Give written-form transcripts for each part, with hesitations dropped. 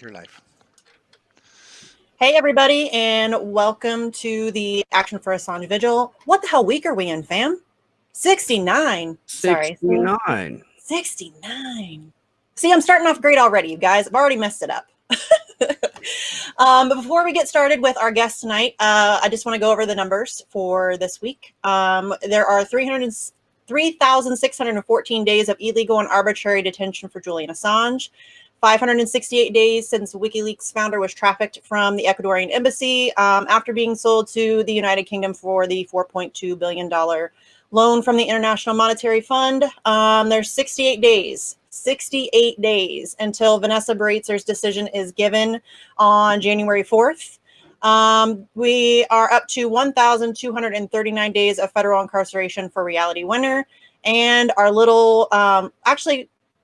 your life. Hey, everybody, and welcome to the Action for Assange Vigil. What the hell week are we in, fam? 69. Sorry. 69. 69. See, I'm starting off great already, you guys. I've already messed it up. But before we get started with our guest tonight, I just want to go over the numbers for this week. There are 3,614 days of illegal and arbitrary detention for Julian Assange. 568 days since WikiLeaks founder was trafficked from the Ecuadorian embassy after being sold to the United Kingdom for the $4.2 billion loan from the International Monetary Fund. There's 68 days until Vanessa Baraitser's decision is given on January 4th. We are up to 1,239 days of federal incarceration for Reality Winner. And our little,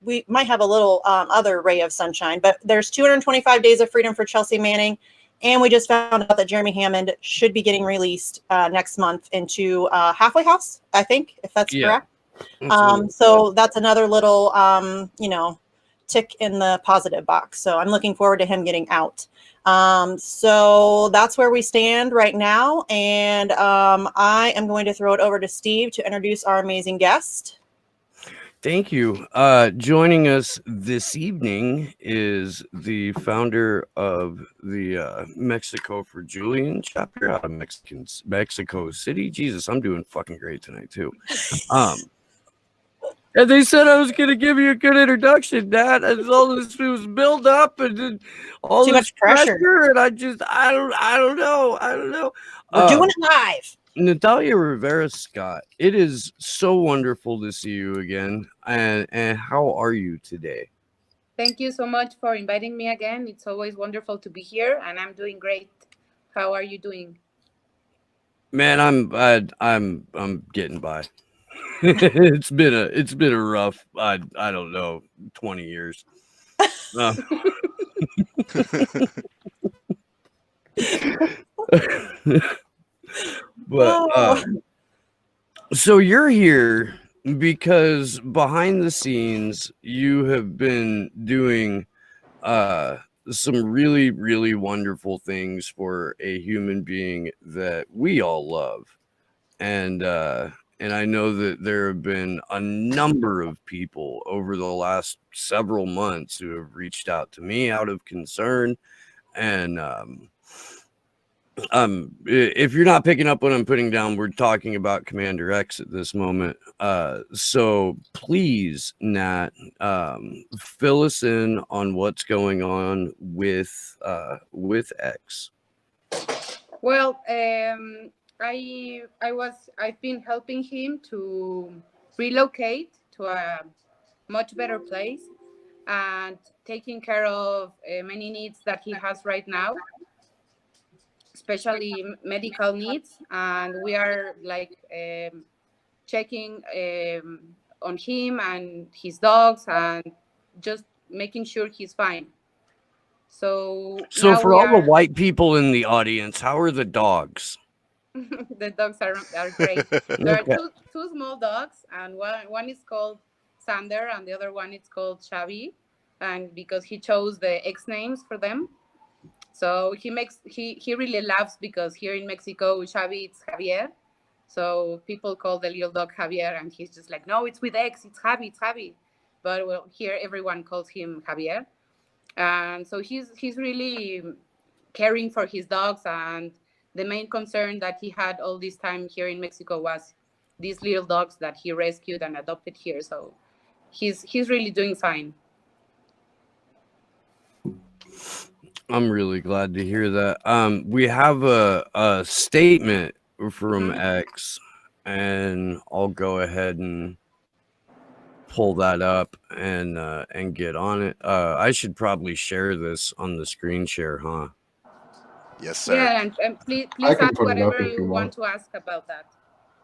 we might have a little other ray of sunshine, but there's 225 days of freedom for Chelsea Manning. And we just found out that Jeremy Hammond should be getting released next month into Halfway House, I think, if that's correct. So that's another little, tick in the positive box. So I'm looking forward to him getting out. So that's where we stand right now. And I am going to throw it over to Steve to introduce our amazing guest. Thank you. Joining us this evening is the founder of the Mexico for Julian chapter out of Mexico City. Jesus, I'm doing fucking great tonight too. And they said I was going to give you a good introduction, Dad. And all this was built up and all Too this much pressure. and I don't know. We're doing it live. Natalia Rivera, Scott, it is so wonderful to see you again. And how are you today? Thank you so much for inviting me again. It's always wonderful to be here, and I'm doing great. How are you doing? Man, I'm getting by. It's been a rough, I don't know, 20 years. But so you're here because behind the scenes you have been doing some really, really wonderful things for a human being that we all love. And I know that there have been a number of people over the last several months who have reached out to me out of concern. And if you're not picking up what I'm putting down, we're talking about Commander X at this moment. So please, Nat, fill us in on what's going on with X. Well, I've been helping him to relocate to a much better place and taking care of many needs that he has right now, especially medical needs. And we are like checking on him and his dogs and just making sure he's fine. So for all the white people in the audience, how are the dogs? The dogs are great. There are two small dogs, and one is called Sander, and the other one is called Xavi, and because he chose the X names for them, so he really laughs because here in Mexico, Xavi it's Javier, so people call the little dog Javier, and he's just like, no, it's with X, it's Javi, but well, here everyone calls him Javier, and so he's really caring for his dogs. And the main concern that he had all this time here in Mexico was these little dogs that he rescued and adopted here. So he's really doing fine. I'm really glad to hear that. We have a statement from X, and I'll go ahead and pull that up and get on it. I should probably share this on the screen share, huh? Yes, sir. Yeah, and please ask whatever you want to ask about that.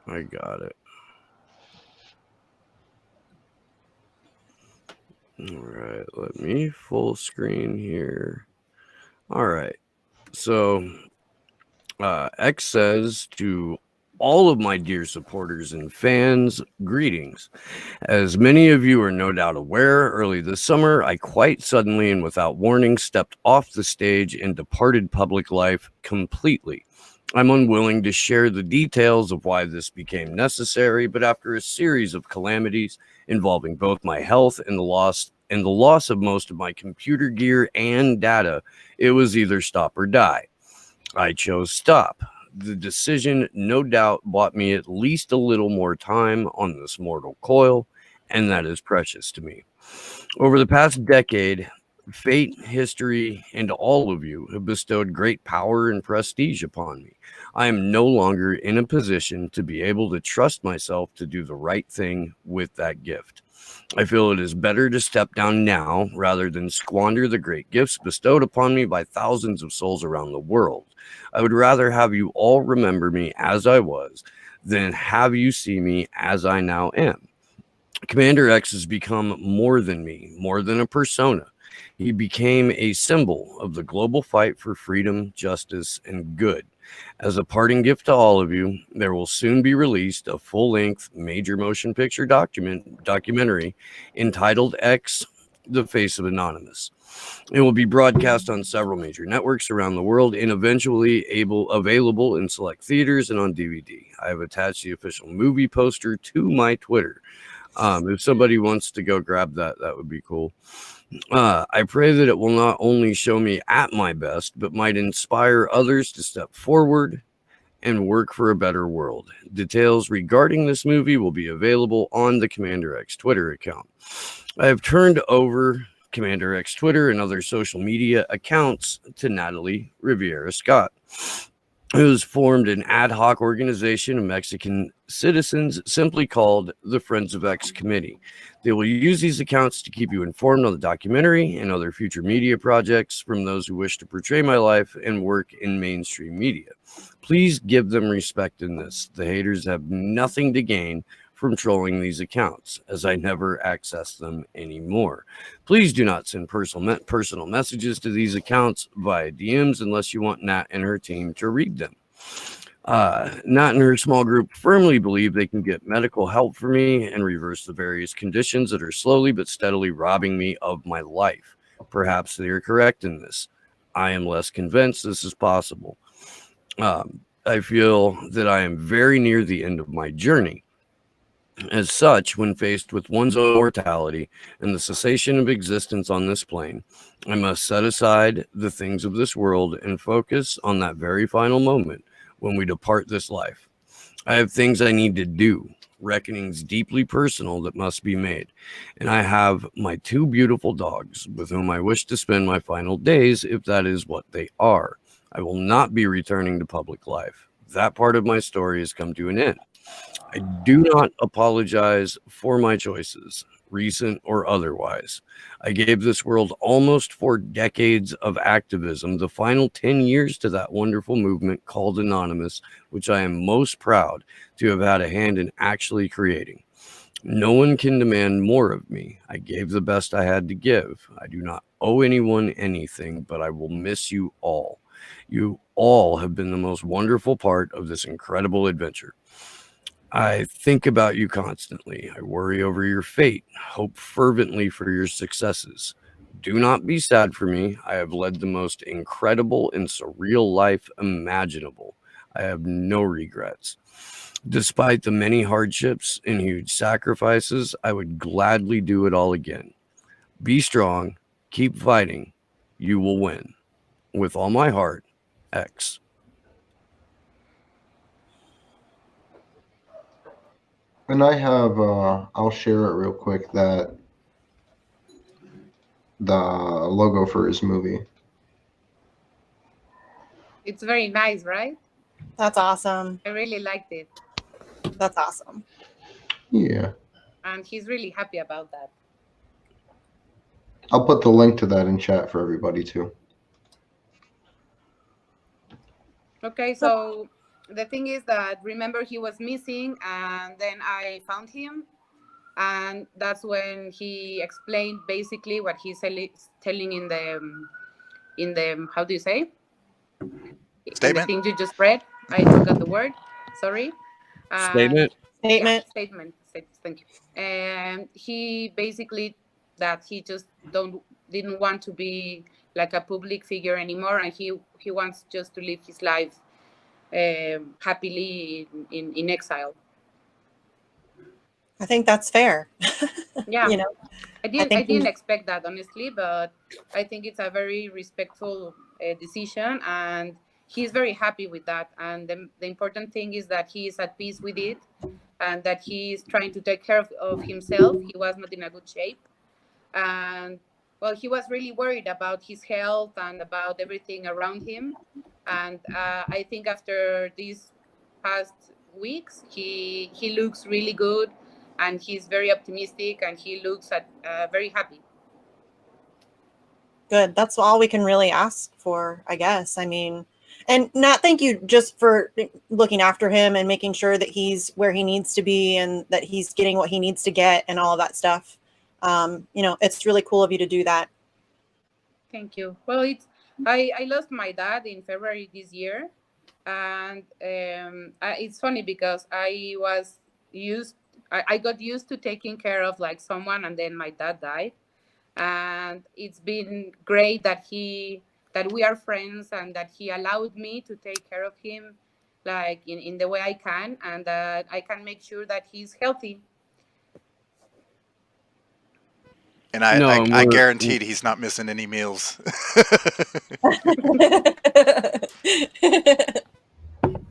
I got it. All right, let me full screen here. All right, so X says to all of my dear supporters and fans, greetings. As many of you are no doubt aware, early this summer, I quite suddenly and without warning stepped off the stage and departed public life completely. I'm unwilling to share the details of why this became necessary, but after a series of calamities involving both my health and the loss of most of my computer gear and data, it was either stop or die. I chose stop. The decision, no doubt, bought me at least a little more time on this mortal coil, and that is precious to me. Over the past decade, fate, history, and all of you have bestowed great power and prestige upon me. I am no longer in a position to be able to trust myself to do the right thing with that gift. I feel it is better to step down now rather than squander the great gifts bestowed upon me by thousands of souls around the world. I would rather have you all remember me as I was than have you see me as I now am. Commander X has become more than me, more than a persona. He became a symbol of the global fight for freedom, justice, and good. As a parting gift to all of you, there will soon be released a full-length major motion picture documentary entitled X, The Face of Anonymous. It will be broadcast on several major networks around the world and eventually available in select theaters and on DVD. I have attached the official movie poster to my Twitter. If somebody wants to go grab that, that would be cool. I pray that it will not only show me at my best, but might inspire others to step forward and work for a better world. Details regarding this movie will be available on the Commander X Twitter account. I have turned over Commander X Twitter and other social media accounts to Natalia Rivera Scott, who has formed an ad hoc organization of Mexican citizens simply called the Friends of X Committee. They will use these accounts to keep you informed on the documentary and other future media projects from those who wish to portray my life and work in mainstream media. Please give them respect in this. The haters have nothing to gain from trolling these accounts, as I never access them anymore. Please do not send personal messages to these accounts via DMs unless you want Nat and her team to read them. Nat and her small group firmly believe they can get medical help for me and reverse the various conditions that are slowly but steadily robbing me of my life. Perhaps they are correct in this. I am less convinced this is possible. I feel that I am very near the end of my journey. As such, when faced with one's own mortality and the cessation of existence on this plane, I must set aside the things of this world and focus on that very final moment when we depart this life. I have things I need to do, reckonings deeply personal that must be made, and I have my two beautiful dogs with whom I wish to spend my final days if that is what they are. I will not be returning to public life. That part of my story has come to an end. I do not apologize for my choices, recent or otherwise. I gave this world almost 4 decades of activism, the final 10 years to that wonderful movement called Anonymous, which I am most proud to have had a hand in actually creating. No one can demand more of me. I gave the best I had to give. I do not owe anyone anything, but I will miss you all. You all have been the most wonderful part of this incredible adventure. I think about you constantly. I worry over your fate, hope fervently for your successes. Do not be sad for me. I have led the most incredible and surreal life imaginable. I have no regrets. Despite the many hardships and huge sacrifices, I would gladly do it all again. Be strong. Keep fighting. You will win. With all my heart, X. And I have, I'll share it real quick, that the logo for his movie. It's very nice, right? That's awesome. I really liked it. That's awesome. Yeah. And he's really happy about that. I'll put the link to that in chat for everybody too. Okay, so the thing is that, remember, he was missing, and then I found him, and that's when he explained basically what he's telling in the how do you say, Statement? in the thing you just read. I forgot the word, sorry. Statement. Statement. Yeah, statement. Thank you. And he basically that he just didn't want to be like a public figure anymore, and he wants just to live his life happily in exile. I think that's fair. Yeah, You know, I I didn't think he's- expect that, honestly, but I think it's a very respectful decision, and he's very happy with that. And the important thing is that he is at peace with it, and that he is trying to take care of himself. He was not in a good shape, and well, he was really worried about his health and about everything around him. And I think after these past weeks, he looks really good, and he's very optimistic, and he looks very happy. good. That's all we can really ask for, I guess. I mean, and Nat, thank you just for looking after him and making sure that he's where he needs to be and that he's getting what he needs to get and all of that stuff. You know, it's really cool of you to do that. Thank you. Well, I lost my dad in February this year, and it's funny because I got used to taking care of like someone, and then my dad died, and it's been great that we are friends, and that he allowed me to take care of him like in the way I can, and that I can make sure that he's healthy. And I, No, I, and I we're- guaranteed he's not missing any meals.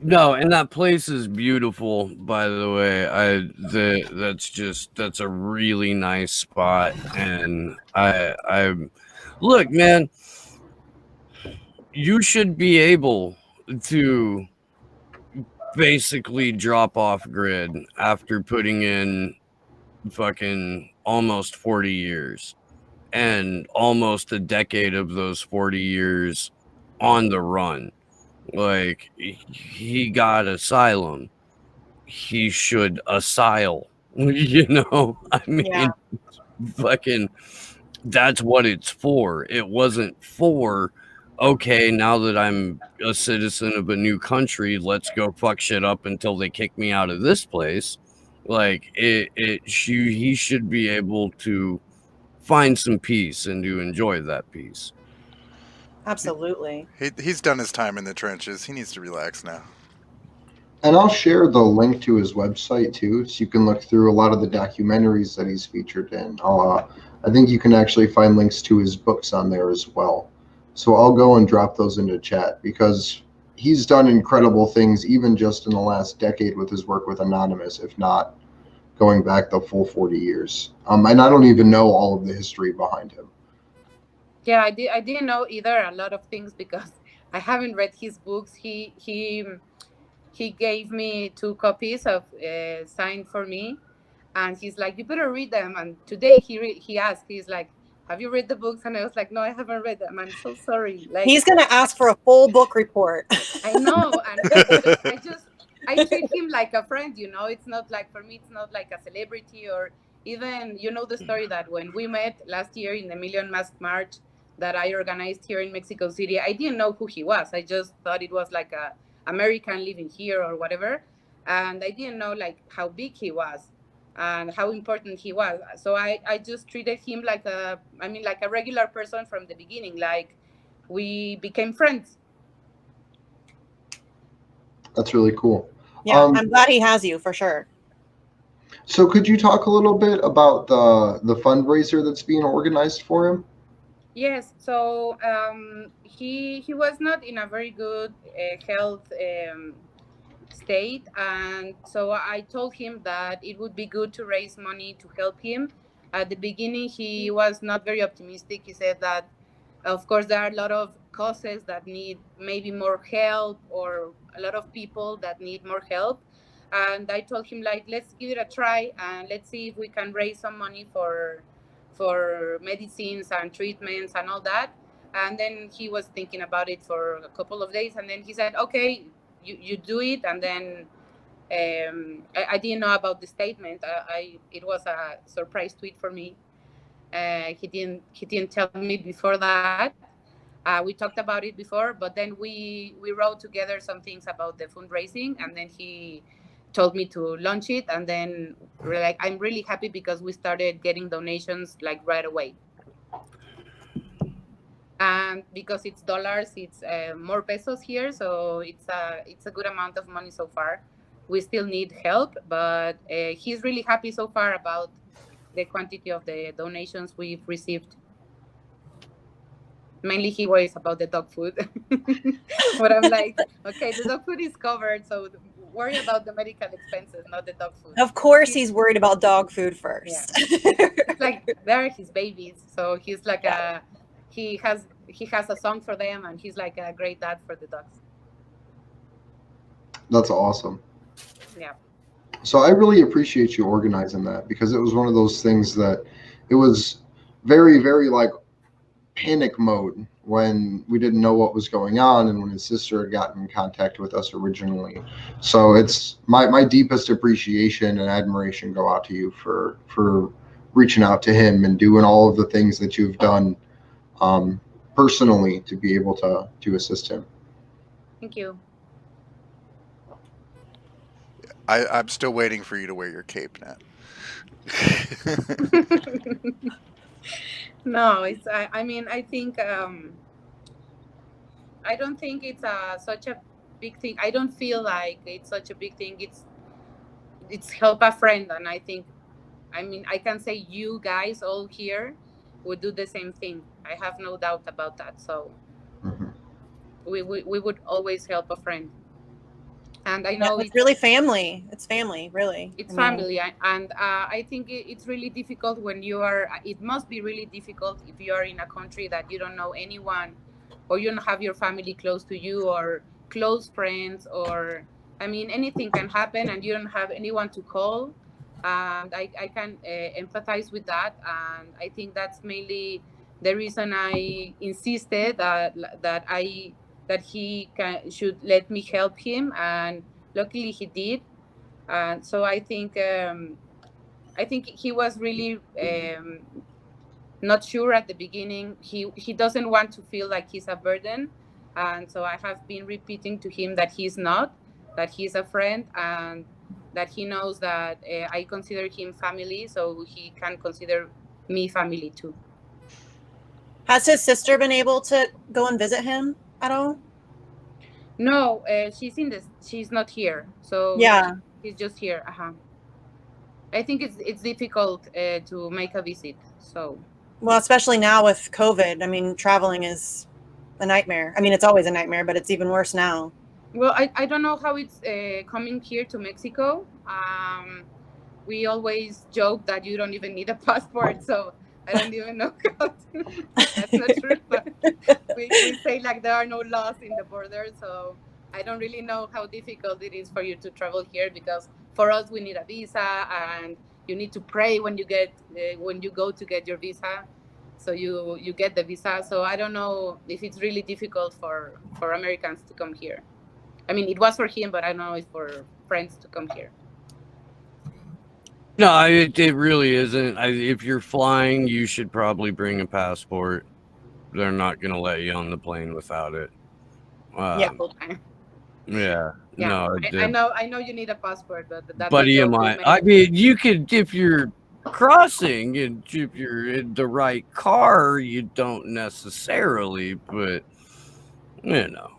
No, and that place is beautiful, by the way. That's a really nice spot, and I look, man, you should be able to basically drop off grid after putting in fucking almost 40 years and almost a decade of those 40 years on the run. Like, he got asylum. He should asyle. You know? I mean, Yeah. fucking, that's what it's for. It wasn't for, okay, now that I'm a citizen of a new country, let's go fuck shit up until they kick me out of this place. Like, he should be able to find some peace and to enjoy that peace. Absolutely. He's done his time in the trenches. He needs to relax now. And I'll share the link to his website too, so you can look through a lot of the documentaries that he's featured in. I think you can actually find links to his books on there as well. So I'll go and drop those into chat because he's done incredible things, even just in the last decade with his work with Anonymous, if not going back the full 40 years. And I don't even know all of the history behind him. Yeah, I didn't know either a lot of things because I haven't read his books. He gave me 2 copies of signed for me, and he's like, you better read them. And today he asked, he's like, have you read the books? And I was like, no, I haven't read them. I'm so sorry. Like, He's going to ask for a full book report. I know, and I treat him like a friend. You know, it's not like, for me, it's not like a celebrity, or even, you know, the story that when we met last year in the Million Mask March that I organized here in Mexico City, I didn't know who he was. I just thought it was like a American living here or whatever, and I didn't know like how big he was and how important he was. So I just treated him like a regular person from the beginning. Like, we became friends. That's really cool. Yeah, I'm glad he has you for sure. So could you talk a little bit about the fundraiser that's being organized for him? Yes, so he was not in a very good health state, and so I told him that it would be good to raise money to help him. At the beginning, he was not very optimistic. He said that, of course, there are a lot of causes that need maybe more help, or a lot of people that need more help. And I told him, like, let's give it a try, and let's see if we can raise some money for medicines and treatments and all that. And then he was thinking about it for a couple of days, and then he said, okay, you do it. And then I didn't know about the statement. It was a surprise tweet for me. He didn't tell me before that. We talked about it before, but then we wrote together some things about the fundraising, and then he told me to launch it, and then like I'm really happy because we started getting donations like right away. And because it's dollars, it's more pesos here, so it's a good amount of money so far. We still need help, but he's really happy so far about the quantity of the donations we've received. Mainly he worries about the dog food. But I'm like, okay, the dog food is covered, so worry about the medical expenses, not the dog food. Of course, he's worried about dog food Yeah. first. It's like they're his babies, so he's like Yeah. he has a song for them, and he's like a great dad for the dogs. That's awesome. Yeah. So I really appreciate you organizing that, because it was one of those things that it was very, very like panic mode when we didn't know what was going on, and when his sister had gotten in contact with us originally. So it's my deepest appreciation and admiration go out to you for reaching out to him and doing all of the things that you've done personally to be able to assist him. Thank you. I'm still waiting for you to wear your cape, Nat. No, it's I mean I think I don't think it's such a big thing. I don't feel like it's such a big thing. It's help a friend, and I think, I mean, I can say you guys all here would do the same thing. I have no doubt about that. So Mhm. we would always help a friend. And I know it's really family. It's family, really. it's I mean, family, and I think it's really difficult when you are. It must be really difficult if you are in a country that you don't know anyone, or you don't have your family close to you, or close friends, or I mean anything can happen, and you don't have anyone to call. And I can empathize with that, and I think that's mainly the reason I insisted that he should let me help him, and luckily he did. So I think he was really not sure at the beginning. He doesn't want to feel like he's a burden, and so I have been repeating to him that he's not, that he's a friend, and that he knows that I consider him family, so he can consider me family too. has his sister been able to go and visit him at all? No, she's not here, so Yeah. he's just here. I think it's difficult to make a visit. So Well, especially now with COVID. I mean, traveling is a nightmare. I mean, it's always a nightmare, but it's even worse now. well, I don't know how it's coming here to Mexico. We always joke that you don't even need a passport, so I don't even know how to, that's not true, but we say like there are no laws in the border, so I don't really know how difficult it is for you to travel here, because for us we need a visa, and you need to pray when you go to get your visa, so you get the visa. So I don't know if it's really difficult for Americans to come here. I mean, it was for him, but I don't know if for friends to come here. No, it really isn't. If you're flying, you should probably bring a passport. They're not going to let you on the plane without it. Yeah. Yeah. Yeah, No, I know you need a passport, but that's buddy of mine. I mean, you could, if you're crossing and if you're in the right car, you don't necessarily, but you know.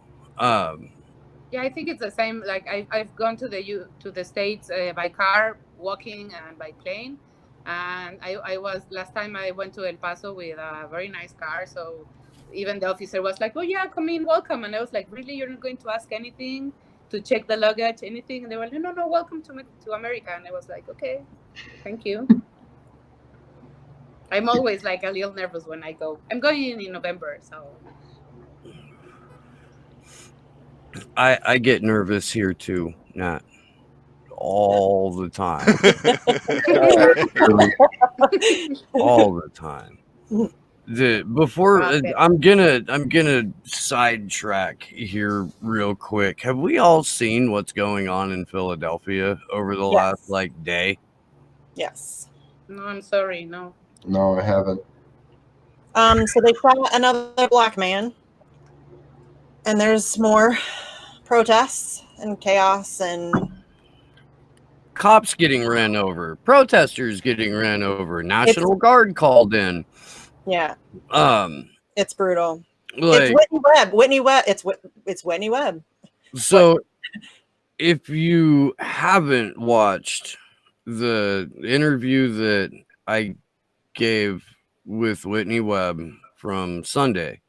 Yeah, I think it's the same. Like I've gone to the States by car, walking, and by plane. And I was last time I went to El Paso with a very nice car. So even the officer was like, "Oh yeah, come in, welcome." And I was like, "Really, you're not going to ask anything to check the luggage, anything?" And they were like, "No, welcome to America." And I was like, "Okay, thank you." I'm always like a little nervous when I go. I'm going in November, so. I get nervous here too, not all the time. All the time. I'm gonna sidetrack here real quick. Have we all seen what's going on in Philadelphia over the last day? Yes. No, I'm sorry, no. No, I haven't. So they shot another black man, and there's more protests and chaos, and cops getting ran over, protesters getting ran over, National Guard called in. Yeah. Um, It's brutal. like, It's Whitney Webb. Whitney Webb. It's Whitney Webb. So if you haven't watched the interview that I gave with Whitney Webb from Sunday,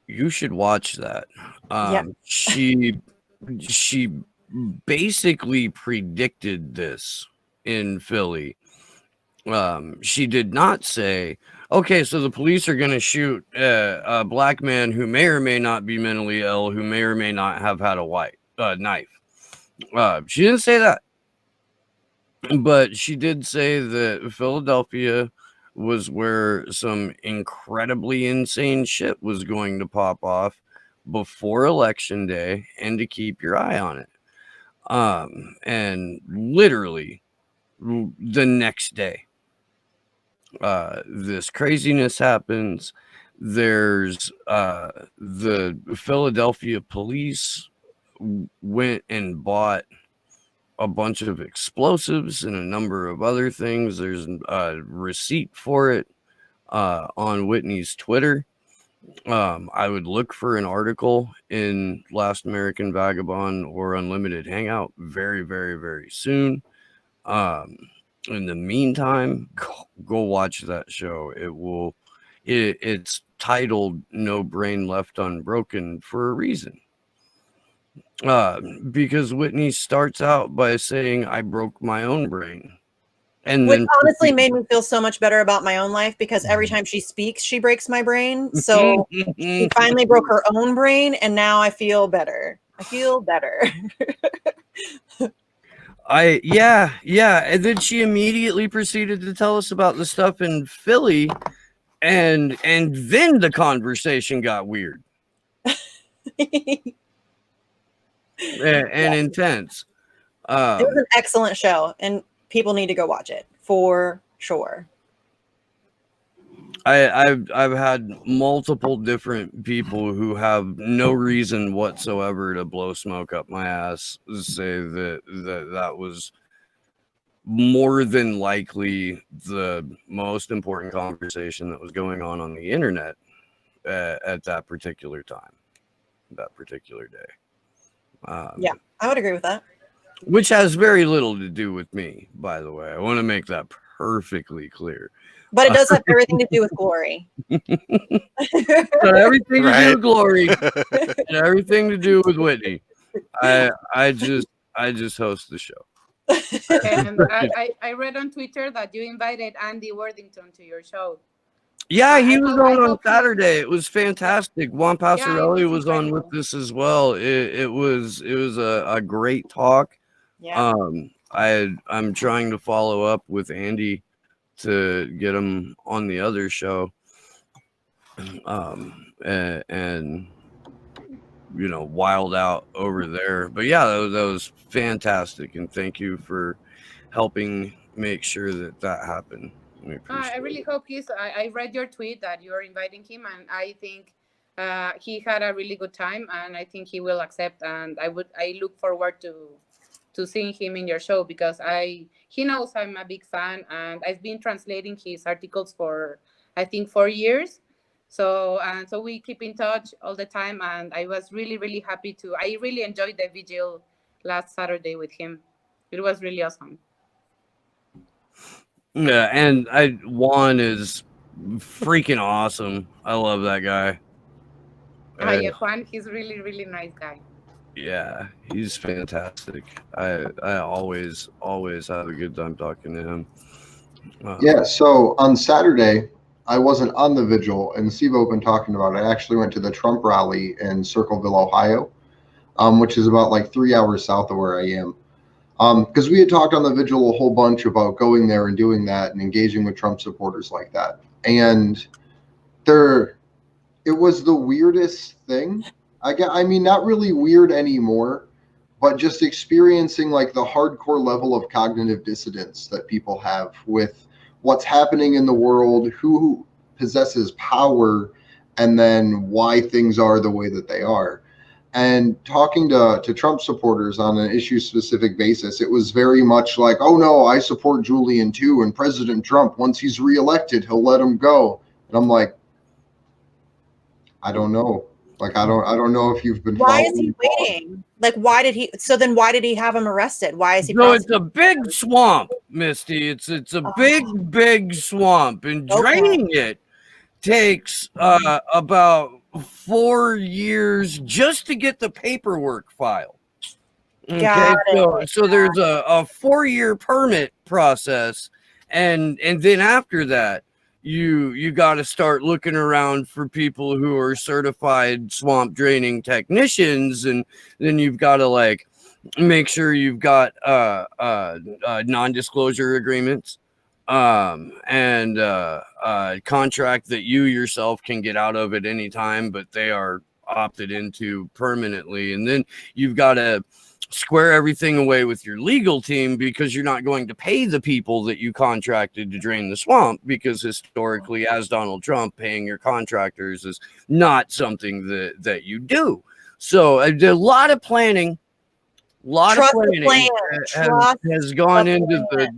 you should watch that. She basically predicted this in Philly. She did not say, okay, so the police are going to shoot a black man who may or may not be mentally ill, who may or may not have had a knife. She didn't say that. But she did say that Philadelphia was where some incredibly insane shit was going to pop off before Election Day, and to keep your eye on it. And literally the next day, this craziness happens. There's the Philadelphia police went and bought a bunch of explosives and a number of other things. There's a receipt for it on Whitney's Twitter. I would look for an article in Last American Vagabond or Unlimited Hangout very, very, very soon. In the meantime, go watch that show. It's titled No Brain Left Unbroken for a reason. Because Whitney starts out by saying, I broke my own brain. And Which then honestly made me feel so much better about my own life, because every time she speaks, she breaks my brain. So she finally broke her own brain, and now I feel better. Yeah. And then she immediately proceeded to tell us about the stuff in Philly, and then the conversation got weird. and intense. It was an excellent show, and people need to go watch it for sure. I've had multiple different people who have no reason whatsoever to blow smoke up my ass say that was more than likely the most important conversation that was going on the internet at that particular time, that particular day. Yeah, I would agree with that. Which has very little to do with me, by the way. I want to make that perfectly clear. But it does have everything to do with Glory. Everything to do with Glory and everything to do with Whitney. I just host the show. And I read on Twitter that you invited Andy Worthington to your show. Yeah, he was on Saturday. It was fantastic. Juan Passarelli was on with this as well. It was a great talk. Yeah. I'm trying to follow up with Andy to get him on the other show. And you know, wild out over there. But yeah, that was fantastic, and thank you for helping make sure that happened. I really hope I read your tweet that you're inviting him, and I think he had a really good time, and I think he will accept. And I look forward to seeing him in your show, because he knows I'm a big fan, and I've been translating his articles for I think 4 years. So we keep in touch all the time, and I was really, really happy I really enjoyed the vigil last Saturday with him. It was really awesome. Yeah, and Juan is freaking awesome. I love that guy. Yeah, Juan, he's really, really nice guy. Yeah, he's fantastic. I always have a good time talking to him. Yeah, so on Saturday, I wasn't on the vigil, and Steve has been talking about it. I actually went to the Trump rally in Circleville, Ohio, which is about like 3 hours south of where I am. Because we had talked on the vigil a whole bunch about going there and doing that and engaging with Trump supporters like that. And it was the weirdest thing. I mean, not really weird anymore, but just experiencing like the hardcore level of cognitive dissonance that people have with what's happening in the world, who possesses power, and then why things are the way that they are. And talking to Trump supporters on an issue-specific basis, it was very much like, oh no, I support Julian too, and President Trump, once he's reelected, he'll let him go. And I'm like, I don't know. Like, I don't know if you've been Why is he following waiting? Like, why did he? So then, why did he have him arrested? Why is he? So it's a big swamp, Misty. It's a big swamp, and draining it takes about 4 years just to get the paperwork filed. Okay, so there's a 4-year permit process, and then after that, you got to start looking around for people who are certified swamp draining technicians, and then you've got to like make sure you've got non-disclosure agreements, and contract that you yourself can get out of at any time, but they are opted into permanently. And then you've got to square everything away with your legal team, because you're not going to pay the people that you contracted to drain the swamp, because historically, as Donald Trump, paying your contractors is not something that you do. So a lot of planning, has gone into the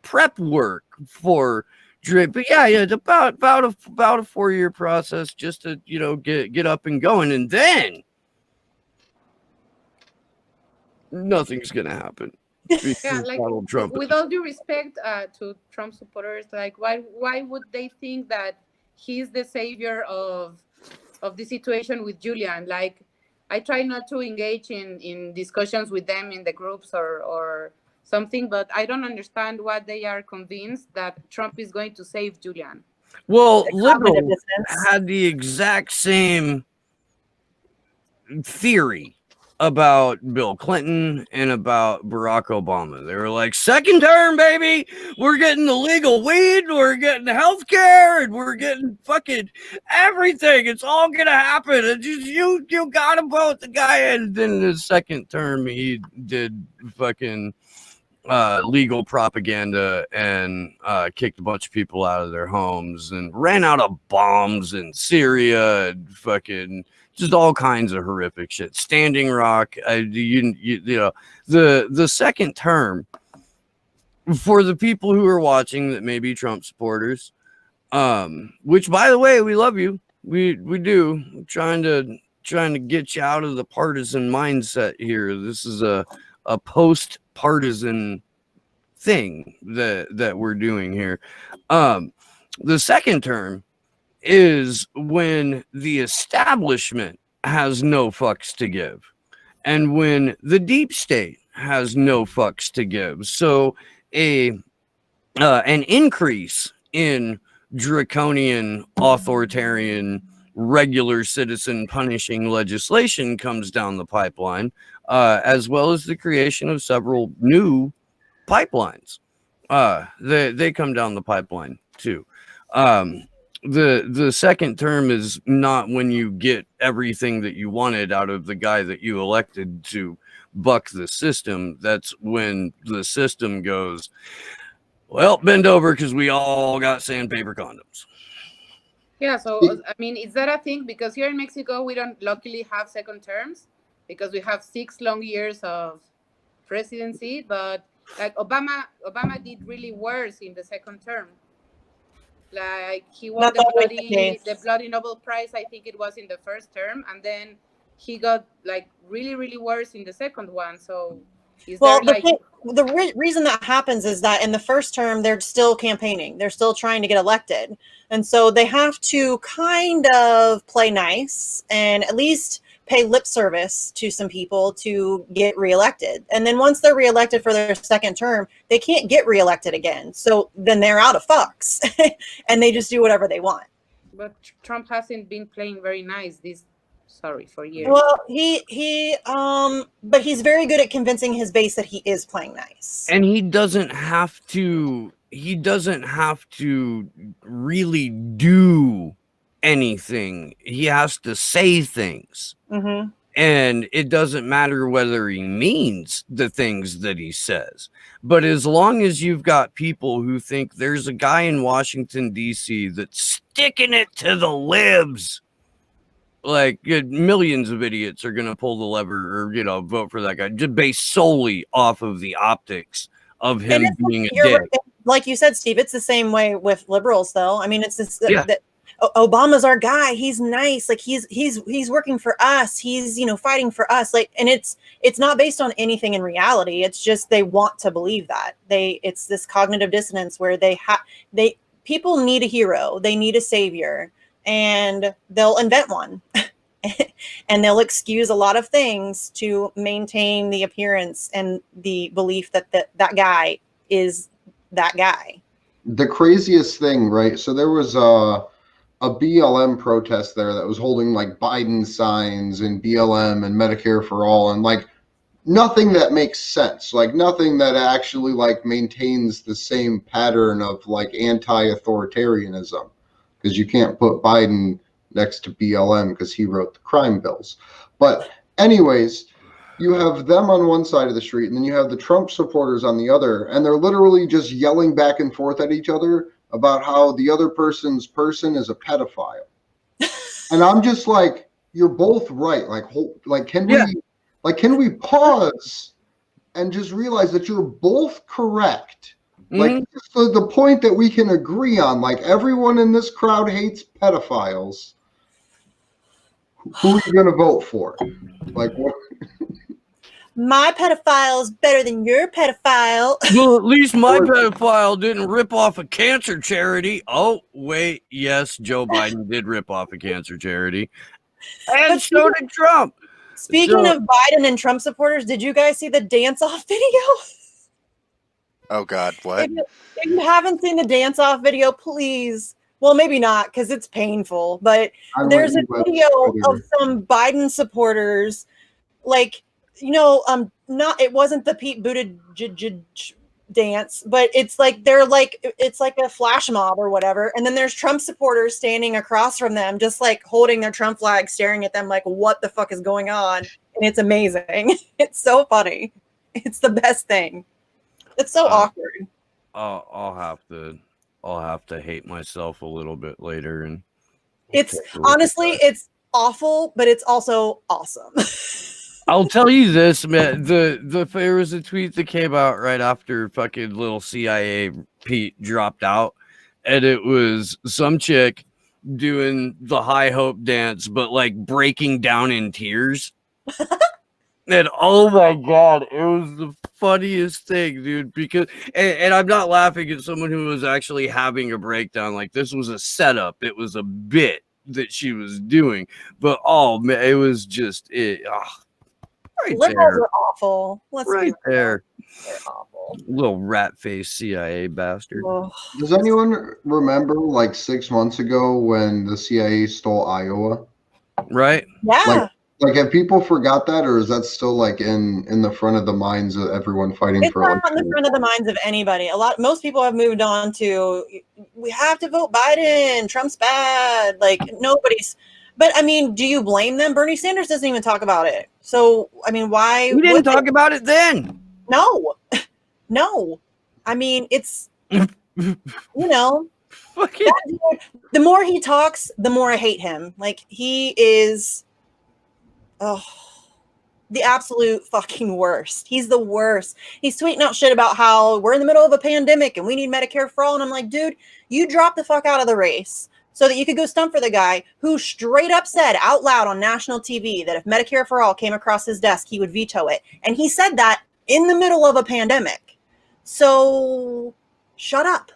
prep work for drip. But yeah, it's about a 4-year process just to get up and going, and then nothing's gonna happen. Yeah, like, Donald Trump. With all due respect to Trump supporters, like why would they think that he's the savior of the situation with Julian? Like, I try not to engage in discussions with them in the groups or something, but I don't understand why they are convinced that Trump is going to save Julian. Well, liberals had the exact same theory about Bill Clinton and about Barack Obama. They were like, second term, baby, we're getting the legal weed, we're getting health care, and we're getting fucking everything. It's all gonna happen. And you gotta vote the guy. And then the second term, he did fucking legal propaganda and kicked a bunch of people out of their homes and ran out of bombs in Syria and fucking just all kinds of horrific shit. Standing Rock, the second term, for the people who are watching that may be Trump supporters, which by the way, we love you. We do. We're trying to get you out of the partisan mindset here. This is a post-partisan thing that we're doing here. The second term is when the establishment has no fucks to give, and when the deep state has no fucks to give. So an increase in draconian, authoritarian, regular citizen punishing legislation comes down the pipeline, as well as the creation of several new pipelines. They come down the pipeline too. The second term is not when you get everything that you wanted out of the guy that you elected to buck the system. That's when the system goes, well, bend over because we all got sandpaper condoms. Yeah, so I mean, is that a thing? Because here in Mexico, we don't luckily have second terms because we have 6 long years of presidency. But like Obama did really worse in the second term. Like, he won the bloody Nobel Prize, I think it was in the first term, and then he got like really, really worse in the second one. So the reason that happens is that in the first term, they're still campaigning. They're still trying to get elected. And so they have to kind of play nice and at least pay lip service to some people to get reelected. And then once they're reelected for their second term, they can't get reelected again. So then they're out of fucks and they just do whatever they want. But Trump hasn't been playing very nice for years. Well, but he's very good at convincing his base that he is playing nice. And he doesn't have to really do anything. He has to say things. Mm-hmm. And it doesn't matter whether he means the things that he says. But as long as you've got people who think there's a guy in Washington, D.C. that's sticking it to the libs, like millions of idiots are gonna pull the lever or vote for that guy just based solely off of the optics of him being a dick. Like you said, Steve, it's the same way with liberals, though. I mean, it's this Yeah. Obama's our guy. He's nice. Like he's working for us. He's fighting for us. Like, and it's not based on anything in reality. It's just they want to believe that it's this cognitive dissonance where people need a hero. They need a savior, and they'll invent one, and they'll excuse a lot of things to maintain the appearance and the belief that that guy is that guy. The craziest thing, right? So there was a BLM protest there that was holding like Biden signs and BLM and Medicare for all, and like nothing that makes sense, like nothing that actually like maintains the same pattern of like anti-authoritarianism, because you can't put Biden next to BLM because he wrote the crime bills. But anyways, you have them on one side of the street, and then you have the Trump supporters on the other, and they're literally just yelling back and forth at each other about how the other person's person is a pedophile. And I'm just like, you're both right. Like, can we pause and just realize that you're both correct? Like, just the point that we can agree on, like everyone in this crowd hates pedophiles. Who are you going to vote for? Like, what? My pedophile is better than your pedophile. Well, at least my pedophile didn't rip off a cancer charity. Oh, wait. Yes, Joe Biden did rip off a cancer charity. And so did Trump. Speaking of Biden and Trump supporters, did you guys see the dance-off video? Oh, God, what? If you haven't seen the dance-off video, please. Well, maybe not, because it's painful. But there's a video of some Biden supporters, like, it wasn't the Pete Buttigieg dance, but it's like it's like a flash mob or whatever, and then there's Trump supporters standing across from them, just like holding their Trump flag, staring at them like, what the fuck is going on? And it's amazing. It's so funny. It's the best thing. It's so awkward. I'll have to hate myself a little bit later, and it's honestly it's awful, but it's also awesome. I'll tell you this, man. There was a tweet that came out right after fucking little CIA Pete dropped out, and it was some chick doing the high hope dance, but like breaking down in tears. And oh my God, it was the funniest thing, dude. Because and I'm not laughing at someone who was actually having a breakdown. Like, this was a setup. It was a bit that she was doing. But oh man, it was just it. Right Liberals there. are awful. Right there. They're awful. Little rat-faced CIA bastard. Oh. Does anyone remember like 6 months ago when the CIA stole Iowa? Right? Yeah. Like, have people forgot that, or is that still like in the front of the minds of everyone fighting It's for not election? in the front of the minds of anybody. Most people have moved on to, we have to vote Biden. Trump's bad. Like, nobody's. But I mean, do you blame them? Bernie Sanders doesn't even talk about it. So I mean, why? We didn't talk about it then. No. I mean, it's that dude, the more he talks, the more I hate him. Like, he is the absolute fucking worst. He's the worst. He's tweeting out shit about how we're in the middle of a pandemic and we need Medicare for all. And I'm like, dude, you dropped the fuck out of the race so that you could go stump for the guy who straight up said out loud on national TV that if Medicare for all came across his desk, he would veto it. And he said that in the middle of a pandemic. So shut up.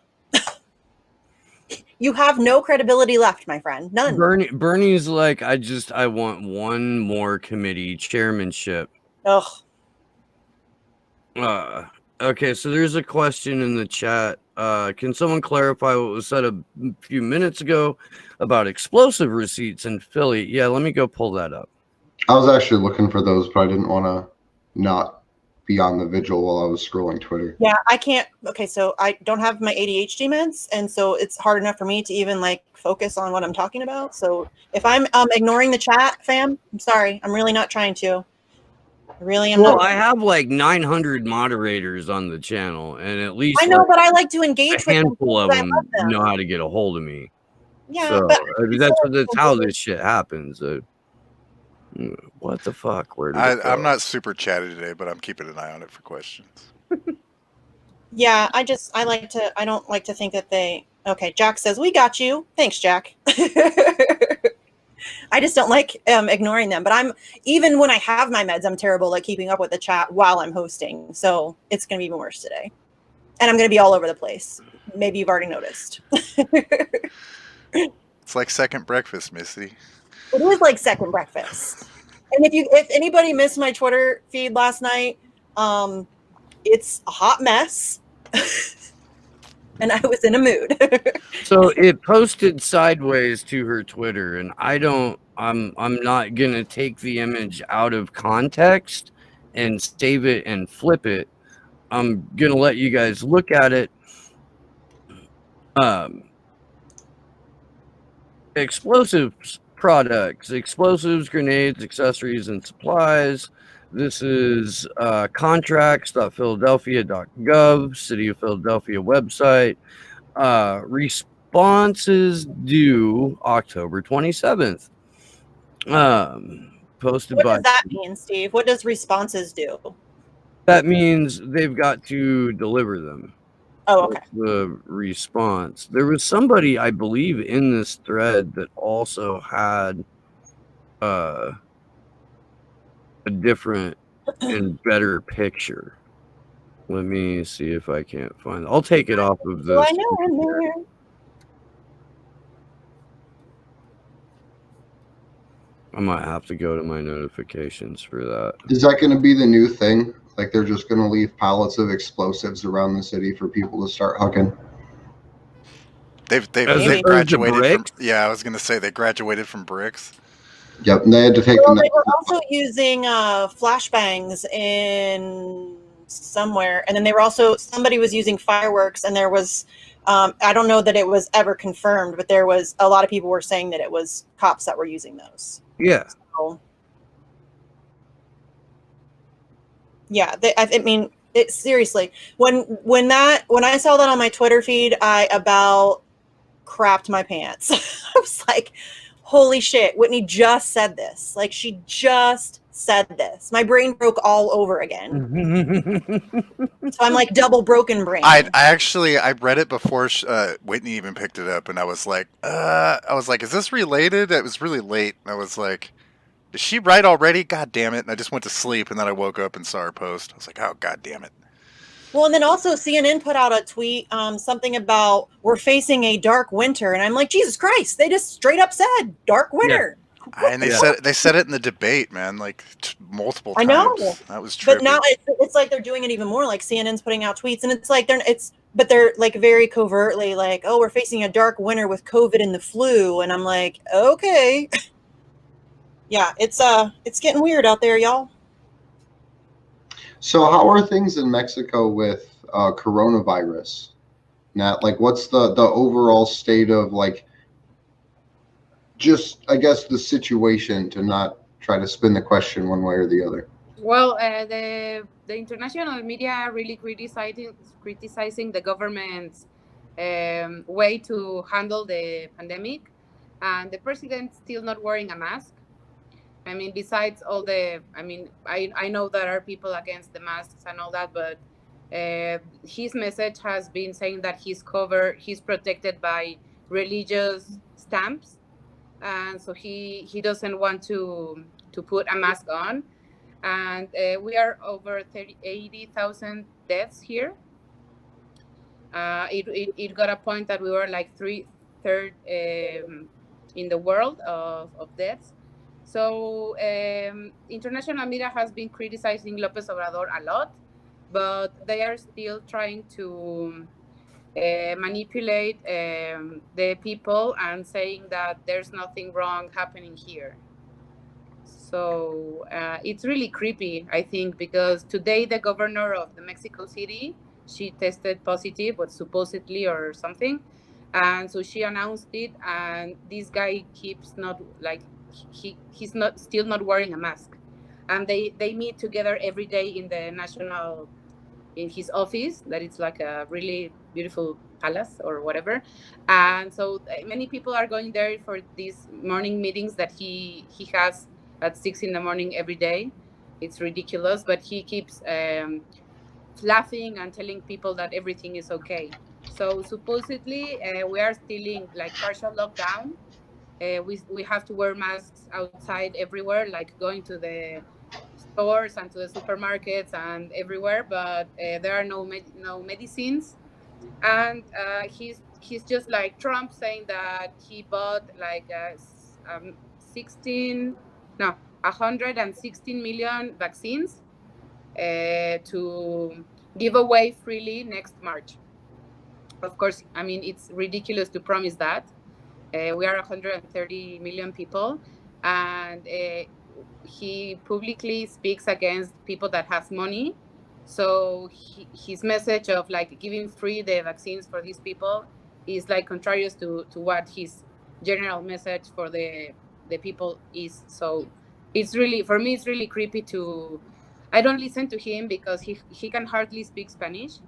You have no credibility left, my friend. None. Bernie's like, I want one more committee chairmanship. Ugh. Okay, so there's a question in the chat. Can someone clarify what was said a few minutes ago about explosive receipts in Philly? Yeah, let me go pull that up. I was actually looking for those, but I didn't want to not be on the vigil while I was scrolling Twitter. Yeah, I can't. Okay, so I don't have my ADHD meds, and so it's hard enough for me to even like focus on what I'm talking about. So if I'm ignoring the chat, fam, I'm sorry. I'm really not trying to. I really am. Well, not. I have like 900 moderators on the channel, and at least I know, but I like to engage a with handful of them. them know how to get a hold of me. Yeah, So but that's how this shit happens. What the fuck? Where did it go? I'm not super chatty today, but I'm keeping an eye on it for questions. Yeah, I don't like to think that they. Okay, Jack says we got you. Thanks, Jack. I just don't like ignoring them. But even when I have my meds, I'm terrible at keeping up with the chat while I'm hosting. So it's going to be even worse today. And I'm going to be all over the place. Maybe you've already noticed. It's like second breakfast, Missy. It is like second breakfast. And if anybody missed my Twitter feed last night, it's a hot mess. And I was in a mood. So it posted sideways to her Twitter, and I'm not gonna take the image out of context and save it and flip it. I'm gonna let you guys look at it. Explosives products, explosives, grenades, accessories, and supplies. This is contracts.philadelphia.gov, City of Philadelphia website. Responses due October 27th. Posted What by. does that mean, Steve? What does responses do? That means they've got to deliver them. Oh, okay. The response. There was somebody, I believe, in this thread that also had a different and better picture. Let me see if I can't find it. I'll take it off of this. Well, I know I'm there. I might have to go to my notifications for that. Is that going to be the new thing? Like they're just going to leave pallets of explosives around the city for people to start hucking? They've Maybe. graduated from, bricks? yeah, I was gonna say they graduated from bricks. Yep, and they had to take Well, the they were also using flashbangs in somewhere, and then they were also somebody was using fireworks, and there was I don't know that it was ever confirmed, but there was a lot of people were saying that it was cops that were using those. Yeah. So, yeah, I mean, it seriously. When I saw that on my Twitter feed, I about crapped my pants. I was like, holy shit, Whitney just said this. Like, she just said this. My brain broke all over again. So I'm like double broken brain. I read it before Whitney even picked it up, and I was like, is this related? It was really late. And I was like, is she right already? God damn it. And I just went to sleep, and then I woke up and saw her post. I was like, oh, god damn it. Well, and then also CNN put out a tweet, something about we're facing a dark winter. And I'm like, Jesus Christ, they just straight up said dark winter. And they said it in the debate, man, like multiple times. I know. That was trippy. But now it's like they're doing it even more. Like CNN's putting out tweets, and it's like they're like very covertly like, oh, we're facing a dark winter with COVID and the flu, and I'm like, okay, yeah, it's getting weird out there, y'all. So how are things in Mexico with coronavirus? Nat, like what's the overall state of like just I guess the situation, to not try to spin the question one way or the other? Well, the international media are really criticizing the government's way to handle the pandemic, and the president still not wearing a mask. I mean, besides all the, I know there are people against the masks and all that, but his message has been saying that he's protected by religious stamps, and so he doesn't want to put a mask on. And we are over 80,000 deaths here. It got a point that we were like third in the world of deaths. So international media has been criticizing López Obrador a lot, but they are still trying to manipulate the people and saying that there's nothing wrong happening here. So it's really creepy, I think, because today the governor of the Mexico City, she tested positive, but supposedly or something. And so she announced it, and this guy keeps not like, he's not still not wearing a mask. And they meet together every day in his office, that it's like a really beautiful palace or whatever. And so many people are going there for these morning meetings that he has at 6 in the morning every day. It's ridiculous, but he keeps laughing and telling people that everything is okay. So supposedly we are still in like partial lockdown. We have to wear masks outside everywhere, like going to the stores and to the supermarkets and everywhere. But there are no medicines, and he's just like Trump saying that he bought like 16 no 116 million vaccines to give away freely next March. Of course, I mean, it's ridiculous to promise that. We are 130 million people, and he publicly speaks against people that has money. So his message of like giving free the vaccines for these people is like contrary to what his general message for the people is. So it's really, for me, it's really creepy to. I don't listen to him because he can hardly speak Spanish,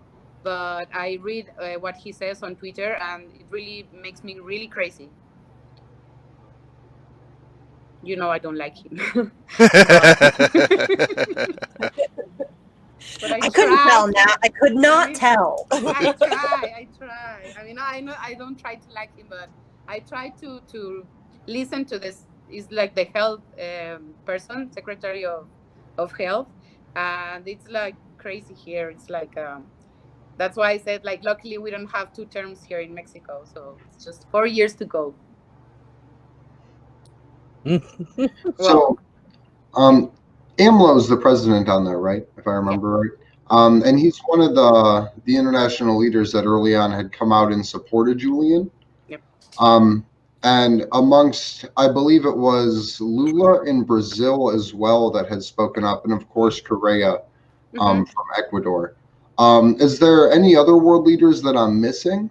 but I read what he says on Twitter, and it really makes me really crazy. You know, I don't like him. But I couldn't tell, Nat. I could not tell. I try. I mean, I know I don't try to like him, but I try to listen to this. Is like the health person, secretary of health, and it's like crazy here. It's like that's why I said like luckily we don't have 2 terms here in Mexico, so it's just 4 years to go. So, AMLO's the president on there, right? If I remember right. And he's one of the international leaders that early on had come out and supported Julian. Yep. And amongst, I believe it was Lula in Brazil as well that had spoken up, and of course Correa from Ecuador. Is there any other world leaders that I'm missing?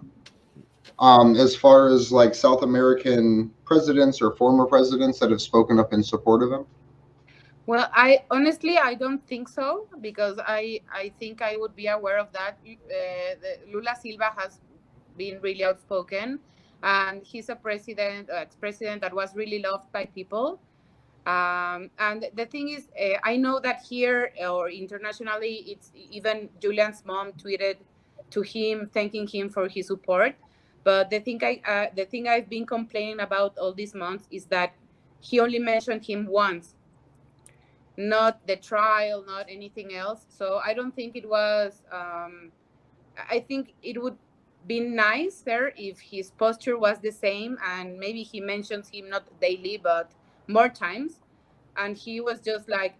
As far as like South American presidents or former presidents that have spoken up in support of him? Well, I honestly I don't think so, because I think I would be aware of that. Lula Silva has been really outspoken, and he's a president, ex-president that was really loved by people. And the thing is, I know that here or internationally, it's even Julian's mom tweeted to him thanking him for his support. But the thing I've been complaining about all these months is that he only mentioned him once, not the trial, not anything else. So I don't think it was. I think it would be nicer if his posture was the same, and maybe he mentions him not daily but more times, and he was just like,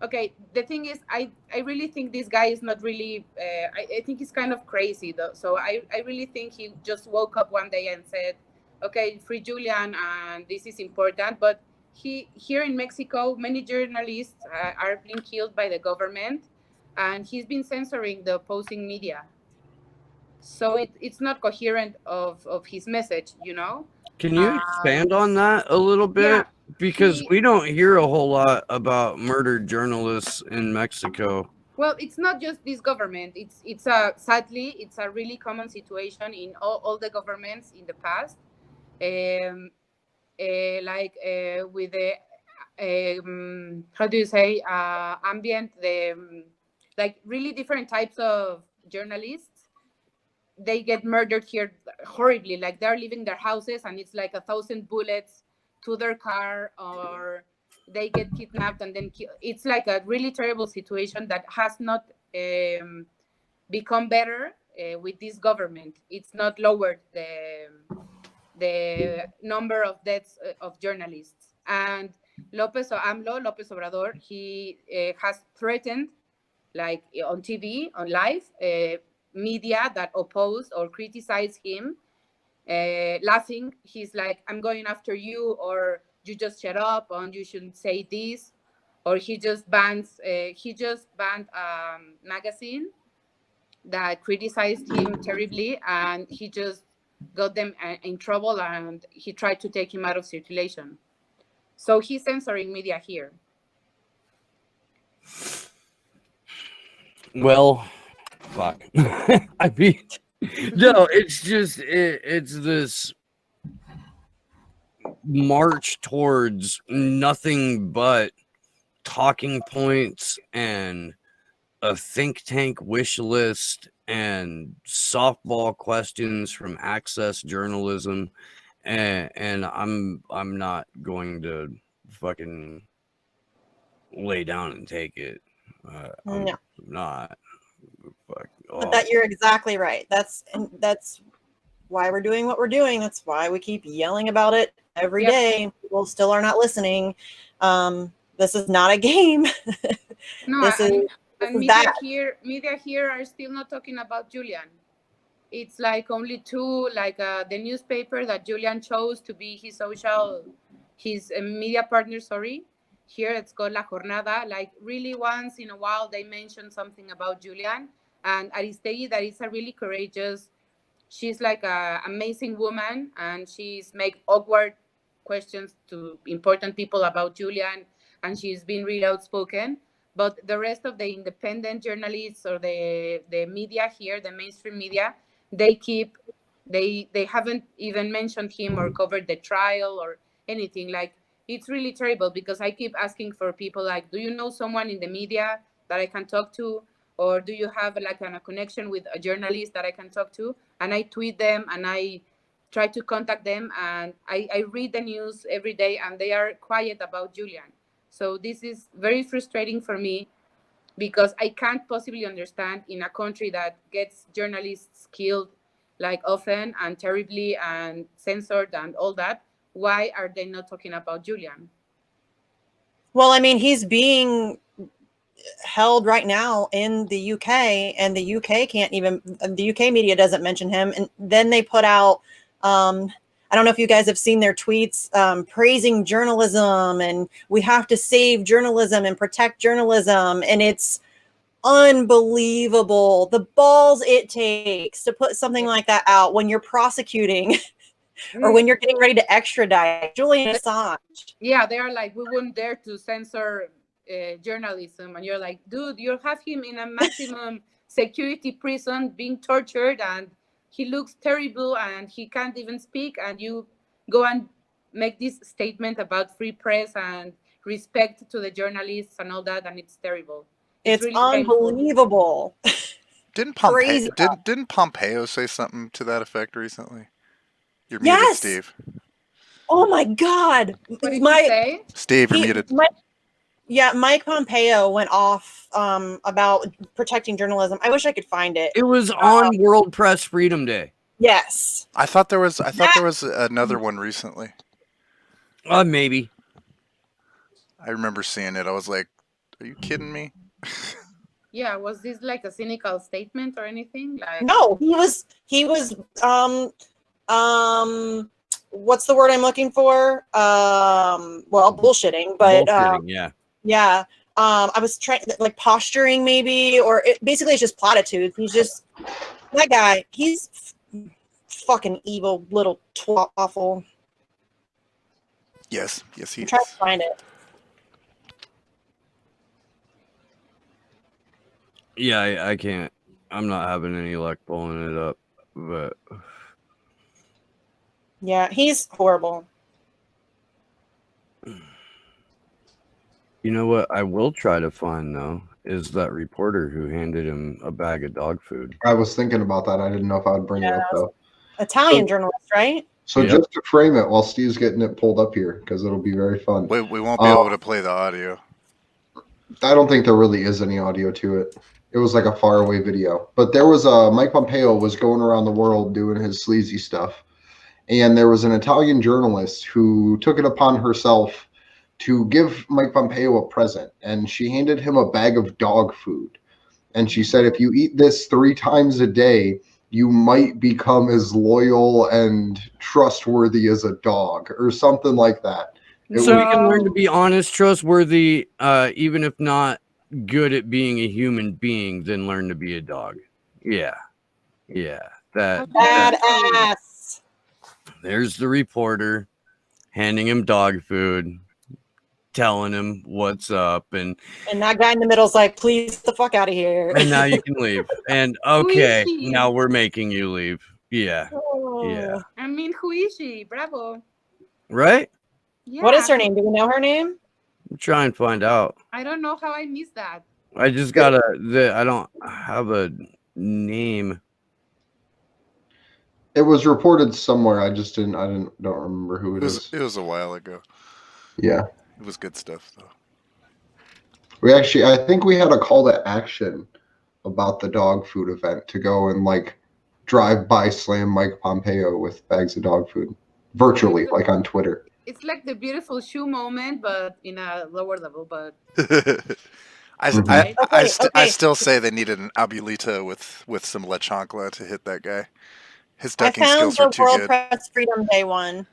okay. The thing is, I really think this guy is not really. I think he's kind of crazy though. So I really think he just woke up one day and said, okay, free Julian, and this is important. But here in Mexico, many journalists are being killed by the government, and he's been censoring the opposing media. So it's not coherent of his message, you know. Can you expand on that a little bit? Yeah, because we don't hear a whole lot about murdered journalists in Mexico. Well, it's not just this government. It's a sadly, it's a really common situation in all the governments in the past. With the how do you say ambient, the like really different types of journalists, they get murdered here horribly. Like they're leaving their houses and it's like 1,000 bullets to their car, or they get kidnapped and then it's like a really terrible situation that has not become better with this government. It's not lowered the number of deaths of journalists. And Lopez Obrador, he has threatened, like on TV, on live, media that oppose or criticize him, laughing. He's like, I'm going after you, or you just shut up, and you shouldn't say this. Or he just banned a magazine that criticized him terribly, and he just got them in trouble, and he tried to take him out of circulation. So he's censoring media here. Well, fuck. I mean, no, it's just it's this march towards nothing but talking points and a think tank wish list and softball questions from Access Journalism, and I'm not going to fucking lay down and take it. I'm No. not. Fuck. But that you're exactly right. That's why we're doing what we're doing. That's why we keep yelling about it every day. People still are not listening. This is not a game. No, This is media here are still not talking about Julian. It's like only two, like the newspaper that Julian chose to be his media partner. Sorry, here it's called La Jornada. Like really, once in a while they mention something about Julian and Aristegui. That is a really courageous. She's like an amazing woman, and she's make awkward questions to important people about Julian, and she's been really outspoken. But the rest of the independent journalists or the media here, the mainstream media, they haven't even mentioned him or covered the trial or anything. Like, it's really terrible, because I keep asking for people like, do you know someone in the media that I can talk to? Or do you have like a connection with a journalist that I can talk to? And I tweet them and I try to contact them, and I read the news every day, and they are quiet about Julian. So this is very frustrating for me, because I can't possibly understand, in a country that gets journalists killed like often and terribly and censored and all that, why are they not talking about Julian? Well, I mean, he's being held right now in the UK, and the UK media doesn't mention him. And then they put out, I don't know if you guys have seen their tweets, praising journalism, and we have to save journalism and protect journalism. And it's unbelievable the balls it takes to put something like that out when you're prosecuting or when you're getting ready to extradite Julian Assange. Yeah, they are like, we wouldn't dare to censor journalism, and you're like, dude, you have him in a maximum security prison being tortured, and he looks terrible and he can't even speak, and you go and make this statement about free press and respect to the journalists and all that, and it's terrible. It's really unbelievable. Didn't Crazy. Didn't Pompeo say something to that effect recently? You're muted, Yes. Steve. Oh my God. What did he say? Steve, you're muted. Mike Pompeo went off about protecting journalism. I wish I could find it. It was on World Press Freedom Day. Yes. I thought there was another one recently. Maybe. I remember seeing it. I was like, are you kidding me? Yeah, was this like a cynical statement or anything? Like, no, he was what's the word I'm looking for? Well, bullshitting, but yeah. I was trying, like, posturing maybe, or basically it's just platitudes. He's just, that guy, he's fucking evil little waffle. Yes, he is. Try to find it. Yeah, I can't. I'm not having any luck pulling it up, but yeah, he's horrible. You know what I will try to find, though, is that reporter who handed him a bag of dog food. I was thinking about that. I didn't know if I would bring it up, though. Italian journalist, right? So just to frame it while Steve's getting it pulled up here, because it'll be very fun. We won't be able to play the audio. I don't think there really is any audio to it. It was like a faraway video. But there was Mike Pompeo was going around the world doing his sleazy stuff. And there was an Italian journalist who took it upon herself to give Mike Pompeo a present. And she handed him a bag of dog food. And she said, if you eat this 3 times a day, you might become as loyal and trustworthy as a dog, or something like that. So you can learn to be honest, trustworthy, even if not good at being a human being, then learn to be a dog. Yeah. Badass. There's the reporter handing him dog food, telling him what's up, and that guy in the middle's like, please get the fuck out of here. And now you can leave. And okay, now we're making you leave. Yeah. Oh. Yeah. I mean, who is she? Bravo. right? Yeah. What is her name? Do we know her name? Try and find out. I don't know how I missed that. I just I don't have a name. It was reported somewhere. I don't remember who it is. It was a while ago. Yeah. It was good stuff though. I think we had a call to action about the dog food event to go and like drive by slam Mike Pompeo with bags of dog food virtually, like on Twitter. It's like the beautiful shoe moment, but in a lower level. But I still say they needed an Abulita with some La Chancla to hit that guy. His I ducking found skills were the too World good. Press Freedom Day one.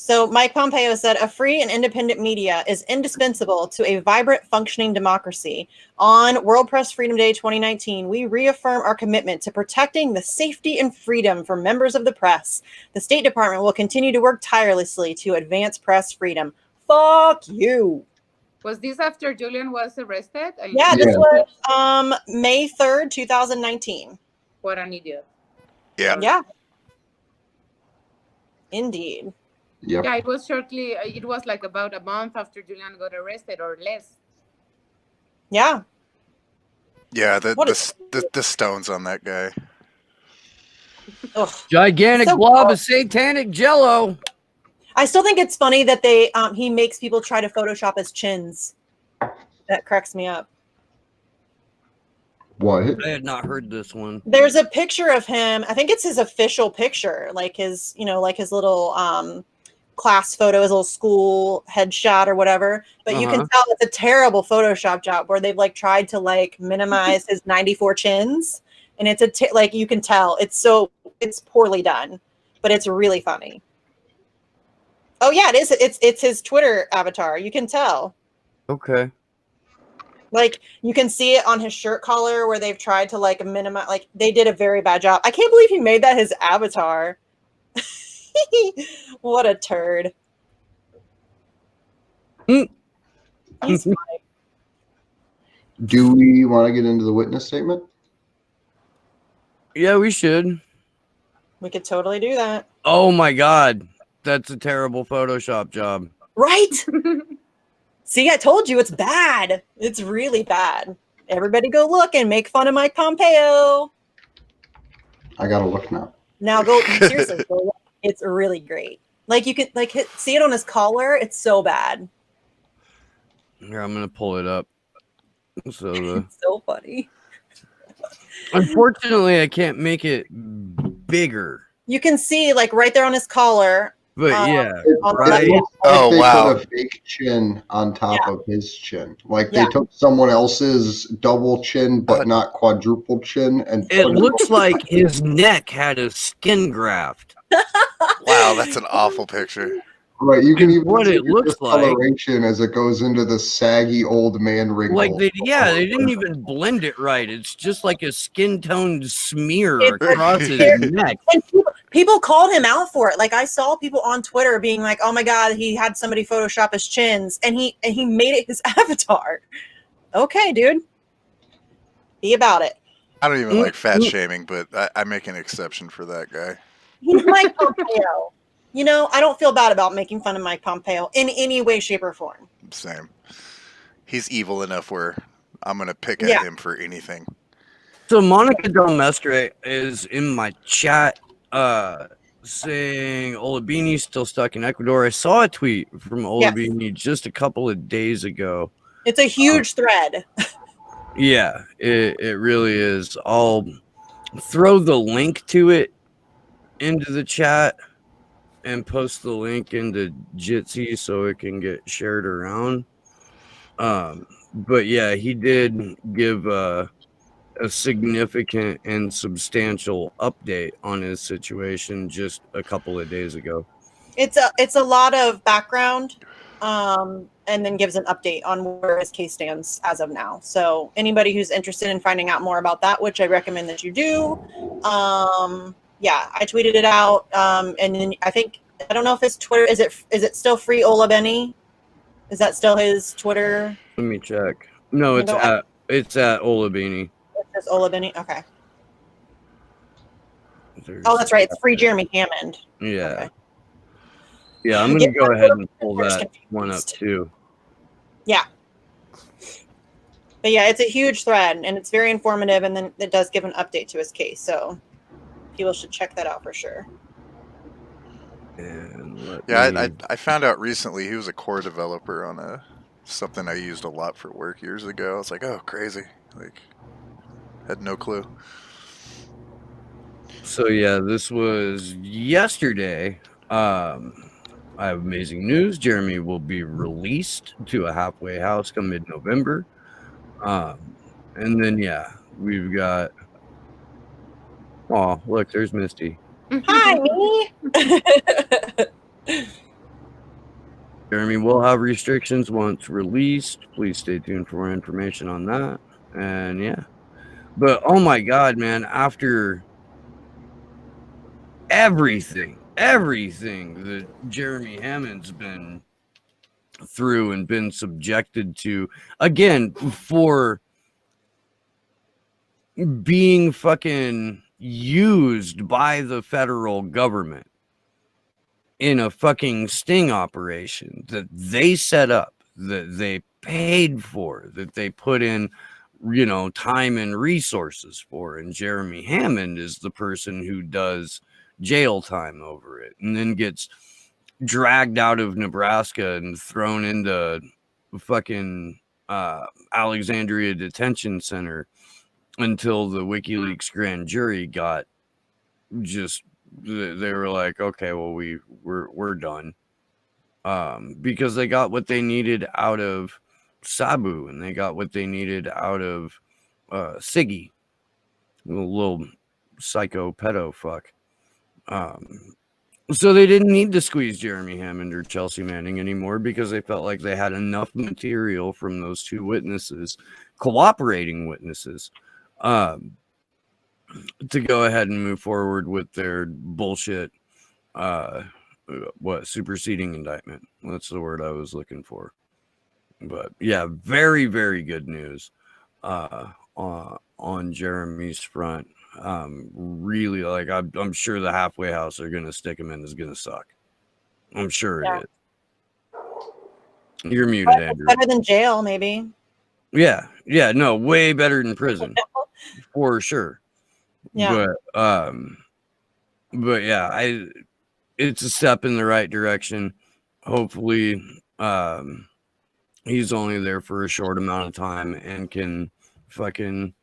So Mike Pompeo said, a free and independent media is indispensable to a vibrant, functioning democracy. On World Press Freedom Day 2019, we reaffirm our commitment to protecting the safety and freedom for members of the press. The State Department will continue to work tirelessly to advance press freedom. Fuck you. was this after Julian was arrested? Yeah, this was May 3rd, 2019. What an idiot. Yeah. Yeah. Indeed. Yep. Yeah, it was shortly. It was like about a month after Julian got arrested, or less. Yeah. Yeah, the stones on that guy. Ugh. Gigantic So blob gross. of satanic jello. I still think it's funny that he makes people try to Photoshop his chins. That cracks me up. What? I had not heard this one. There's a picture of him. I think it's his official picture, like his little class photo, his little school headshot or whatever. But you can tell it's a terrible Photoshop job where they've like tried to like minimize his 94 chins, and it's like you can tell it's poorly done, but it's really funny. Oh yeah, it is. It's his Twitter avatar. You can tell. Okay. Like you can see it on his shirt collar where they've tried to like minimize. Like they did a very bad job. I can't believe he made that his avatar. What a turd. He's funny. Do we want to get into the witness statement? Yeah, we should. We could totally do that. Oh my God. That's a terrible Photoshop job. Right? See, I told you it's bad. It's really bad. Everybody go look and make fun of Mike Pompeo. I gotta look now. Now go seriously. Go look. It's really great. Like you can see it on his collar. It's so bad. Here, I'm gonna pull it up. So It's so funny. unfortunately, I can't make it bigger. You can see like right there on his collar. But yeah, on the right. left. Oh, They wow. put a fake chin on top of his chin. Like they took someone else's double chin, but not quadruple chin, and It put looks like his neck had a skin graft. Wow, that's an awful picture. right. You can even What see it the looks like. discoloration as it goes into the saggy old man wrinkle. Like they didn't even blend it right. It's just like a skin toned smear It's across his like- neck. And people called him out for it. Like I saw people on Twitter being like, "Oh my God, he had somebody Photoshop his chins, and he made it his avatar." Okay, dude, be about it. I don't even like fat shaming, but I make an exception for that guy. He's Mike Pompeo. You know, I don't feel bad about making fun of Mike Pompeo in any way, shape, or form. Same. He's evil enough where I'm gonna pick at him for anything. So Monica Del Mestre is in my chat saying Olabini's still stuck in Ecuador. I saw a tweet from Olabini just a couple of days ago. It's a huge thread. Yeah, it really is. I'll throw the link to it into the chat and post the link into Jitsi so it can get shared around. But yeah, he did give a significant and substantial update on his situation just a couple of days ago. It's a lot of background, and then gives an update on where his case stands as of now. So anybody who's interested in finding out more about that, which I recommend that you do, yeah, I tweeted it out, and then I don't know if his Twitter is it still free Olabeni? Is that still his Twitter? Let me check. No, it's at Olabini. It's just Olabeni. Okay. Oh, that's right. It's free Jeremy Hammond. Yeah. Okay. Yeah, I'm gonna go ahead and pull that one up too. Yeah. But yeah, it's a huge thread and it's very informative, and then it does give an update to his case. So people should check that out for sure. And I found out recently he was a core developer on something I used a lot for work years ago. I was like, oh, crazy. Like, had no clue. So yeah, this was yesterday. I have amazing news. Jeremy will be released to a halfway house come mid-November. And then yeah, we've got. Oh, look, there's Misty. Hi, me. Jeremy will have restrictions once released. Please stay tuned for more information on that. And yeah, but oh my God, man! After everything that Jeremy Hammond's been through and been subjected to, again, for being fucking used by the federal government in a fucking sting operation that they set up, that they paid for, that they put in, you know, time and resources for. And Jeremy Hammond is the person who does jail time over it and then gets dragged out of Nebraska and thrown into fucking Alexandria Detention Center until the WikiLeaks grand jury got just, they were like, okay, well, we're done, because they got what they needed out of Sabu and they got what they needed out of Siggy, a little psycho pedo fuck. So they didn't need to squeeze Jeremy Hammond or Chelsea Manning anymore because they felt like they had enough material from those two witnesses, cooperating witnesses, to go ahead and move forward with their bullshit, superseding indictment. That's the word I was looking for. But yeah, very, very good news on Jeremy's front. Really, like, I'm sure the halfway house they're gonna stick him in is gonna suck. I'm sure it is. You're muted, Andrew. Better than jail, maybe. Yeah, no, way better than prison for sure. Yeah. But yeah, it's a step in the right direction. Hopefully, he's only there for a short amount of time and can fucking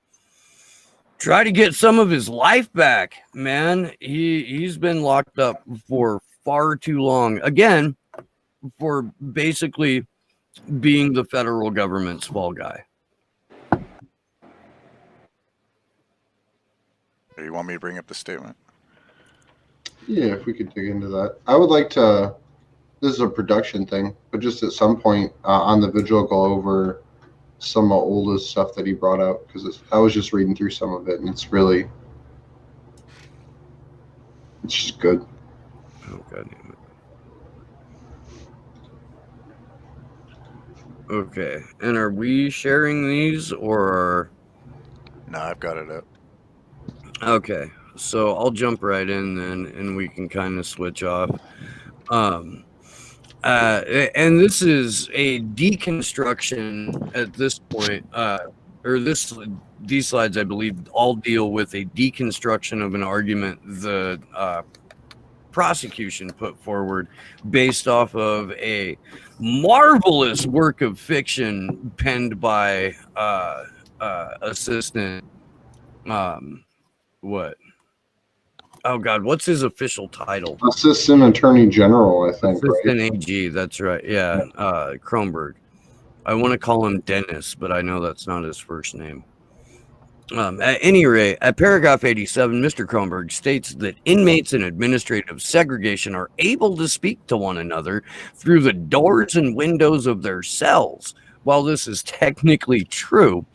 try to get some of his life back, man. He's been locked up for far too long. Again, for basically being the federal government's fall guy. You want me to bring up the statement? Yeah, if we could dig into that. I would like to, this is a production thing, but just at some point on the vigil, go over some oldest stuff that he brought out, because I was just reading through some of it, and it's just good. Oh, God damn it. Okay, and are we sharing these or? No, I've got it up. Okay, so I'll jump right in then, and we can kind of switch off. And this is a deconstruction at this point, these slides, I believe, all deal with a deconstruction of an argument the prosecution put forward based off of a marvelous work of fiction penned by assistant what? Oh God, what's his official title? Assistant Attorney General, I think. Assistant right? AG, that's right. Yeah, Kronberg. I want to call him Dennis, but I know that's not his first name. At any rate, at paragraph 87, Mr. Kronberg states that inmates in administrative segregation are able to speak to one another through the doors and windows of their cells. While this is technically true,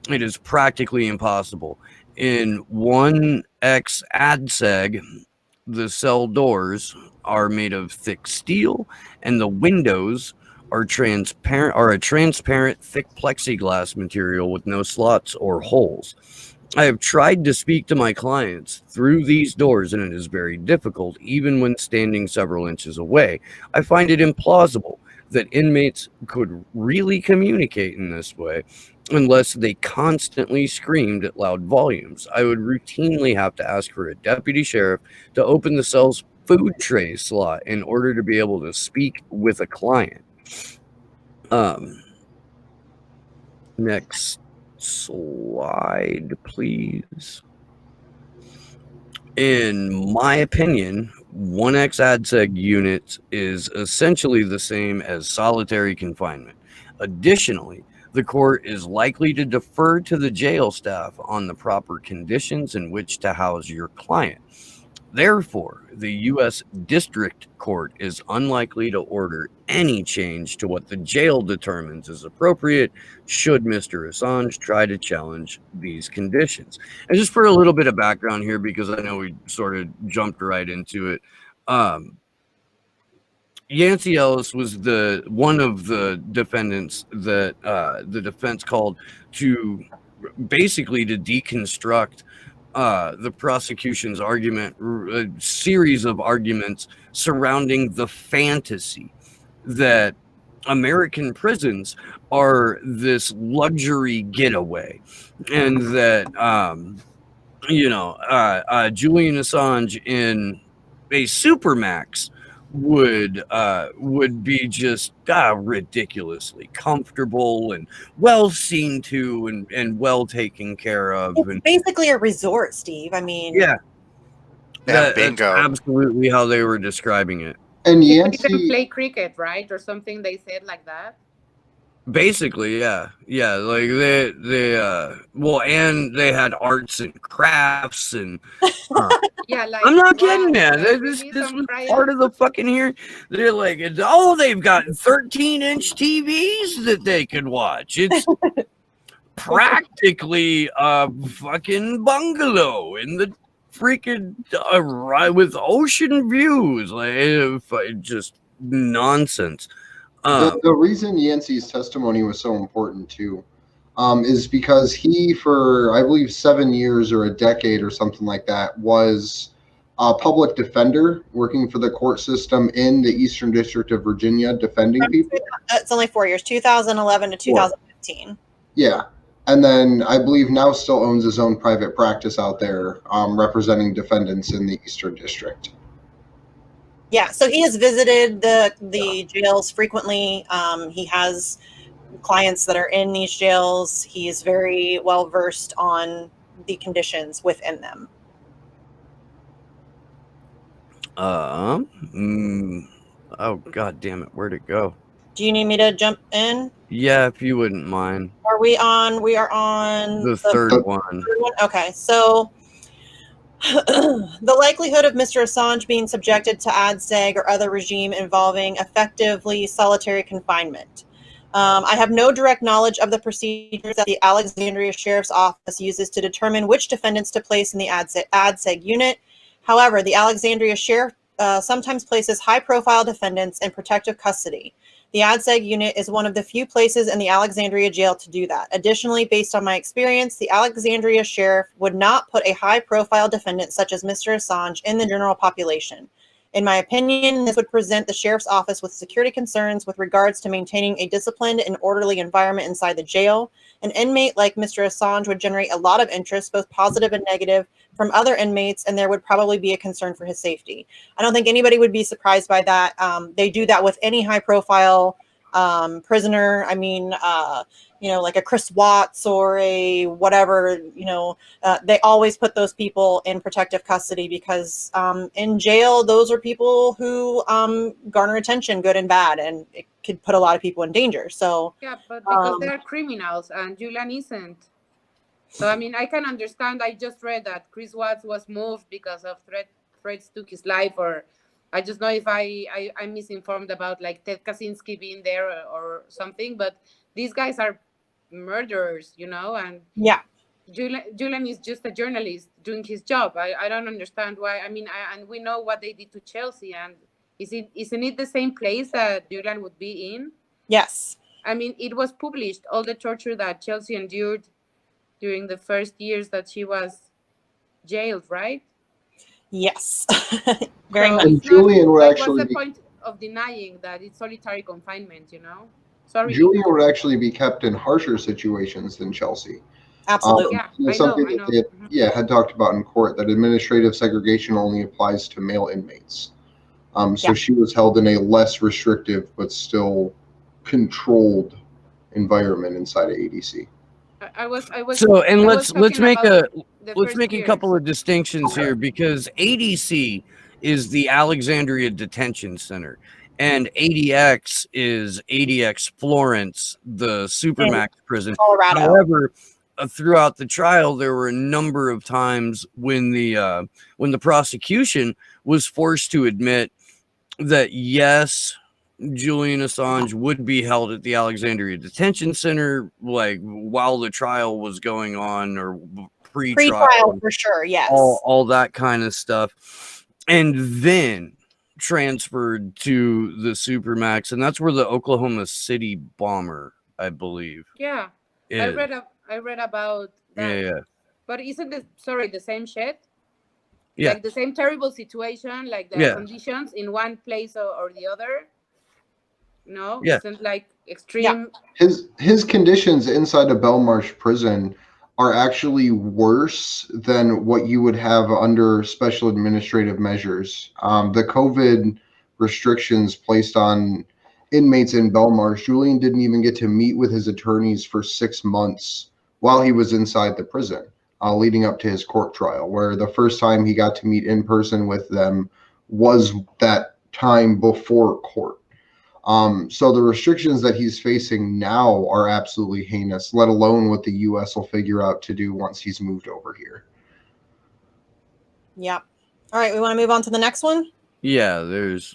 it is practically impossible. In 1X ADSEG, the cell doors are made of thick steel, and the windows are a transparent thick plexiglass material with no slots or holes. I have tried to speak to my clients through these doors, and it is very difficult, even when standing several inches away. I find it implausible that inmates could really communicate in this way unless they constantly screamed at loud volumes. I would routinely have to ask for a deputy sheriff to open the cell's food tray slot in order to be able to speak with a client. Next slide, please. In my opinion, 1X ADSEG unit is essentially the same as solitary confinement. Additionally, the court is likely to defer to the jail staff on the proper conditions in which to house your client. Therefore, the U.S. District Court is unlikely to order any change to what the jail determines is appropriate should Mr. Assange try to challenge these conditions. And just for a little bit of background here, because I know we sort of jumped right into it, Yancey Ellis was one of the defendants that the defense called to basically to deconstruct the prosecution's argument, a series of arguments surrounding the fantasy that American prisons are this luxury getaway, and that Julian Assange in a supermax would be just ridiculously comfortable and well seen to and well taken care of. It's And basically a resort, Steve. I mean, yeah, Yeah, that's bingo. absolutely how they were describing it. And He made them Yancey, play cricket, right, or something. They said like that. Basically, yeah, like and they had arts and crafts and Yeah, like I'm not wow, kidding, man. like This really this some was private. part of the fucking here. They're like, they've got 13-inch TVs that they could watch. It's practically a fucking bungalow in the freaking with ocean views. Like just nonsense. the reason Yancey's testimony was so important too, is because he, for I believe 7 years or a decade or something like that, was a public defender working for the court system in the Eastern District of Virginia, defending people. it's only 4 years, 2011 to 2015. Yeah. And then I believe now still owns his own private practice out there, representing defendants in the Eastern District. Yeah, so he has visited the jails frequently. He has clients that are in these jails. He is very well versed on the conditions within them. Oh god damn it, where'd it go? Do you need me to jump in? Yeah, if you wouldn't mind. We are on The third one. Okay, so the likelihood of Mr. Assange being subjected to ADSEG or other regime involving effectively solitary confinement. I have no direct knowledge of the procedures that the Alexandria Sheriff's Office uses to determine which defendants to place in the ADSEG unit. However, the Alexandria Sheriff sometimes places high-profile defendants in protective custody. The ADSEG unit is one of the few places in the Alexandria jail to do that. Additionally, based on my experience, the Alexandria Sheriff would not put a high-profile defendant such as Mr. Assange in the general population. In my opinion, this would present the Sheriff's Office with security concerns with regards to maintaining a disciplined and orderly environment inside the jail. An inmate like Mr. Assange would generate a lot of interest, both positive and negative, from other inmates, and there would probably be a concern for his safety. I don't think anybody would be surprised by that. They do that with any high-profile prisoner. I mean, like a Chris Watts or a whatever, they always put those people in protective custody because in jail, those are people who garner attention, good and bad, and it could put a lot of people in danger. So yeah, but because they're criminals and Julian isn't. So, I mean, I can understand. I just read that Chris Watts was moved because of threats to his life, or I just know if I'm misinformed about like Ted Kaczynski being there or something, but these guys are murderers, and yeah, Julian is just a journalist doing his job. I don't understand why. I mean, and we know what they did to Chelsea, and isn't it the same place that Julian would be in? Yes. I mean, it was published, all the torture that Chelsea endured during the first years that she was jailed, right? Yes, very So much. And it's not Julian would like, what's actually the be point of denying that it's solitary confinement, you know? Sorry. Julian would actually be kept in harsher situations than Chelsea. Absolutely. Yeah, That's I know, something I that know. they had, Mhm. had talked about in court, that administrative segregation only applies to male inmates. So Yeah. she was held in a less restrictive but still controlled environment inside of ADC. So, and I was let's talking make about a the let's first make a couple years. of distinctions Okay. here, because ADC is the Alexandria Detention Center, and ADX is ADX Florence, the In Supermax prison. Colorado. However, throughout the trial, there were a number of times when the prosecution was forced to admit that yes, Julian Assange would be held at the Alexandria Detention Center, like while the trial was going on, or pre-trial, Pre-trial for sure. Yes. all that kind of stuff, and then transferred to the Supermax, and that's where the Oklahoma City bomber, I believe, Yeah, is. I read about that. Yeah. But isn't the same shit? Yeah. Like the same terrible situation, like the Yeah. conditions in one place or the other? No, Yeah. isn't like extreme. His conditions inside of Belmarsh prison are actually worse than what you would have under special administrative measures. The COVID restrictions placed on inmates in Belmarsh, Julian didn't even get to meet with his attorneys for 6 months while he was inside the prison, leading up to his court trial, where the first time he got to meet in person with them was that time before court. So the restrictions that he's facing now are absolutely heinous, let alone what the U.S. will figure out to do once he's moved over here. Yep. All right, we want to move on to the next one? Yeah, there's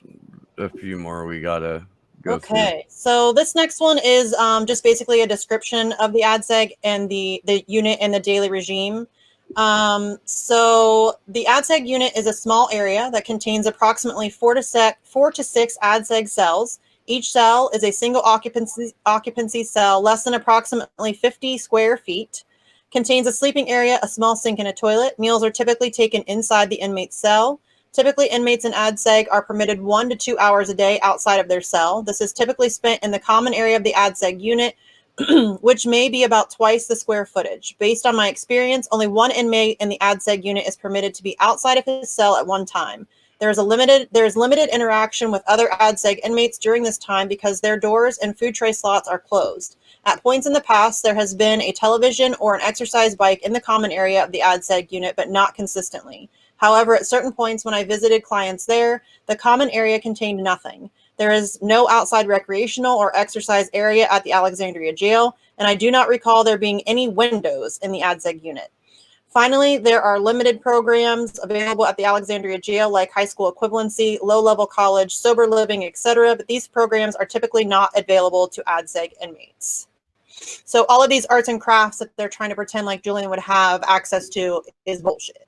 a few more we gotta go through. Okay, so this next one is just basically a description of the ADSEG and the unit and the daily regime. So the ADSEG unit is a small area that contains approximately 4 to 6 ADSEG cells. Each cell is a single occupancy cell, less than approximately 50 square feet. Contains a sleeping area, a small sink, and a toilet. Meals are typically taken inside the inmate's cell. Typically, inmates in ADSEG are permitted 1 to 2 hours a day outside of their cell. This is typically spent in the common area of the ADSEG unit, which may be about twice the square footage. Based on my experience, only one inmate in the ADSEG unit is permitted to be outside of his cell at one time. There is limited interaction with other ADSEG inmates during this time because their doors and food tray slots are closed. At points in the past, there has been a television or an exercise bike in the common area of the ADSEG unit, but not consistently. However, at certain points when I visited clients there, the common area contained nothing. There is no outside recreational or exercise area at the Alexandria jail, and I do not recall there being any windows in the ADSEG unit. Finally, there are limited programs available at the Alexandria jail, like high school equivalency, low-level college, sober living, etc., but these programs are typically not available to ADSEG inmates. So all of these arts and crafts that they're trying to pretend like Julian would have access to is bullshit.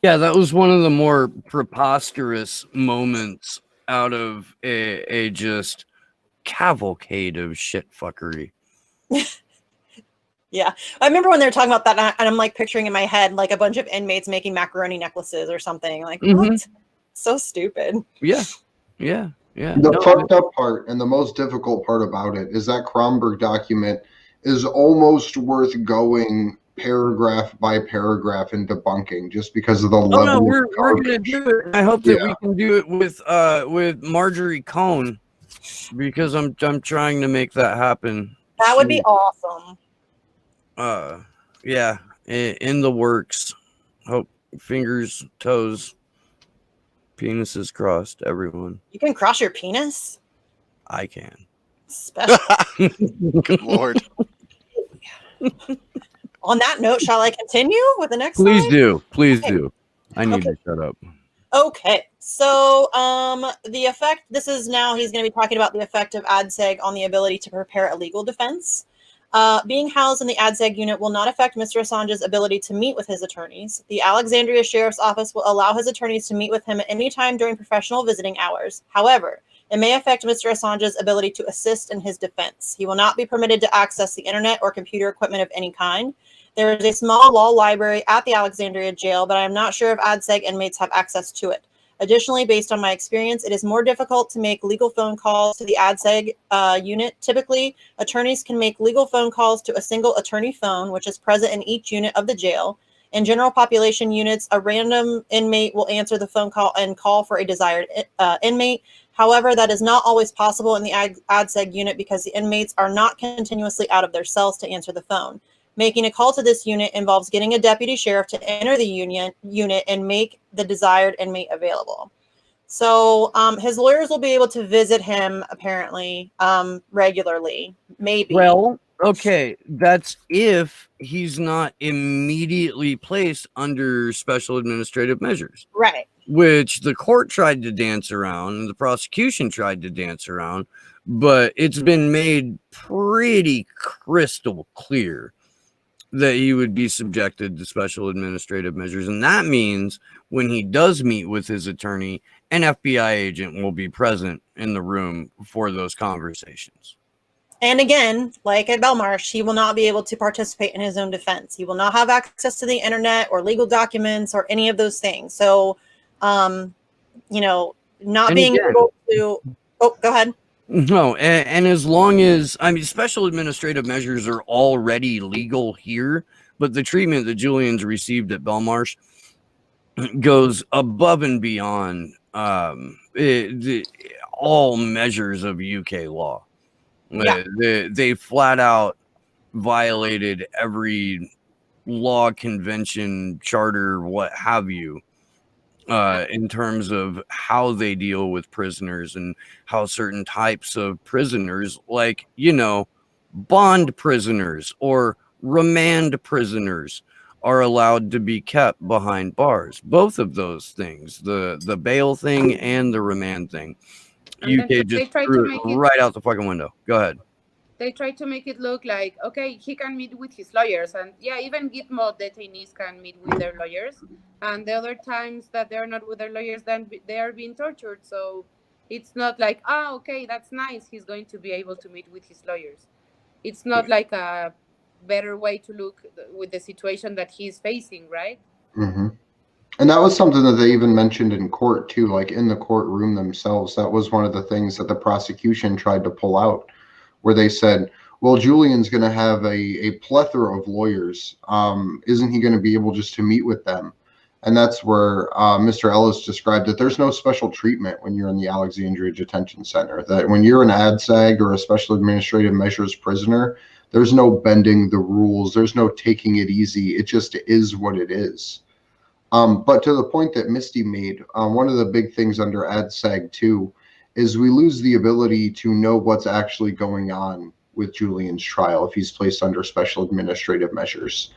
Yeah, that was one of the more preposterous moments out of a just cavalcade of shit fuckery. Yeah, I remember when they were talking about that, and I'm like picturing in my head like a bunch of inmates making macaroni necklaces or something. Like, what? So stupid. Yeah. The fucked up part and the most difficult part about it is that Kronberg document is almost worth going paragraph by paragraph and debunking, just because of the level. Oh no, we're of gonna do it. I hope that we can do it with Marjorie Cohn, because I'm trying to make that happen. That would be awesome. Yeah, in the works. Hope, fingers, toes, penises crossed, everyone. You can cross your penis? I can. Special. Good Lord. On that note, shall I continue with the next Please slide? do. Please do. I need to shut up. Okay, so the effect, this is now, he's going to be talking about the effect of ADSEG on the ability to prepare a legal defense. Being housed in the ADSEG unit will not affect Mr. Assange's ability to meet with his attorneys. The Alexandria Sheriff's Office will allow his attorneys to meet with him at any time during professional visiting hours. However, It may affect Mr. Assange's ability to assist in his defense. He will not be permitted to access the internet or computer equipment of any kind. There is a small law library at the Alexandria jail, but I am not sure if ADSEG inmates have access to it. Additionally, based on my experience, it is more difficult to make legal phone calls to the ADSEG unit. Typically, attorneys can make legal phone calls to a single attorney phone, which is present in each unit of the jail. In general population units, a random inmate will answer the phone call and call for a desired inmate. However, that is not always possible in the ADSEG unit because the inmates are not continuously out of their cells to answer the phone. Making a call to this unit involves getting a deputy sheriff to enter the unit and make the desired inmate available. So his lawyers will be able to visit him apparently regularly, maybe. Well, okay, that's if he's not immediately placed under special administrative measures. Right. Which the court tried to dance around and the prosecution tried to dance around, but it's been made pretty crystal clear that he would be subjected to special administrative measures. And that means when he does meet with his attorney, an FBI agent will be present in the room for those conversations. And again, like at Belmarsh, he will not be able to participate in his own defense. He will not have access to the internet or legal documents or any of those things. So, not and being again, able to, go ahead. No, and as long as, special administrative measures are already legal here, but the treatment that Julian's received at Belmarsh goes above and beyond all measures of UK law. Yeah. They flat out violated every law, convention, charter, what have you, in terms of how they deal with prisoners and how certain types of prisoners, like, bond prisoners or remand prisoners, are allowed to be kept behind bars. Both of those things, the bail thing and the remand thing, UK just threw it right out the fucking window. Go ahead. They try to make it look like, okay, he can meet with his lawyers. And yeah, even Gitmo detainees can meet with their lawyers. And the other times that they're not with their lawyers, then they are being tortured. So it's not like, okay, that's nice. He's going to be able to meet with his lawyers. It's not like a better way to look with the situation that he's facing, right? Mm-hmm. And that was something that they even mentioned in court too, like in the courtroom themselves. That was one of the things that the prosecution tried to pull out, where they said, well, Julian's going to have a plethora of lawyers. Isn't he going to be able just to meet with them? And that's where Mr. Ellis described that there's no special treatment when you're in the Alexandria Detention Center, that when you're an ADSEG or a special administrative measures prisoner, there's no bending the rules. There's no taking it easy. It just is what it is. But to the point that Misty made, one of the big things under ADSEG too is we lose the ability to know what's actually going on with Julian's trial if he's placed under special administrative measures.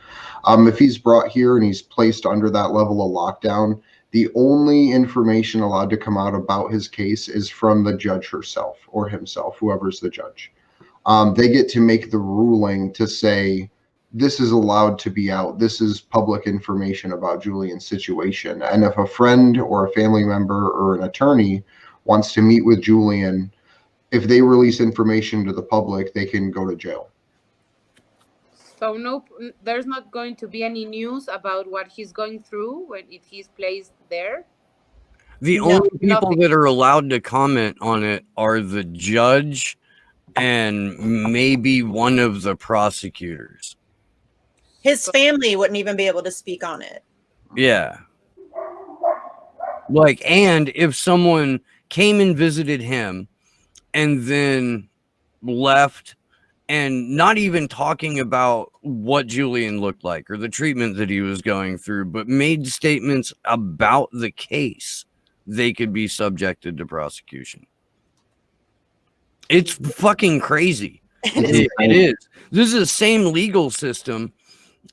If he's brought here and he's placed under that level of lockdown, the only information allowed to come out about his case is from the judge herself or himself, whoever's the judge. They get to make the ruling to say, this is allowed to be out. This is public information about Julian's situation. And if a friend or a family member or an attorney wants to meet with Julian, if they release information to the public, they can go to jail. So no, there's not going to be any news about what he's going through if he's placed there? The only people that are allowed to comment on it are the judge and maybe one of the prosecutors. His family wouldn't even be able to speak on it. Yeah. And if someone came and visited him and then left and not even talking about what Julian looked like or the treatment that he was going through, but made statements about the case, they could be subjected to prosecution. It's fucking crazy. It is. This is the same legal system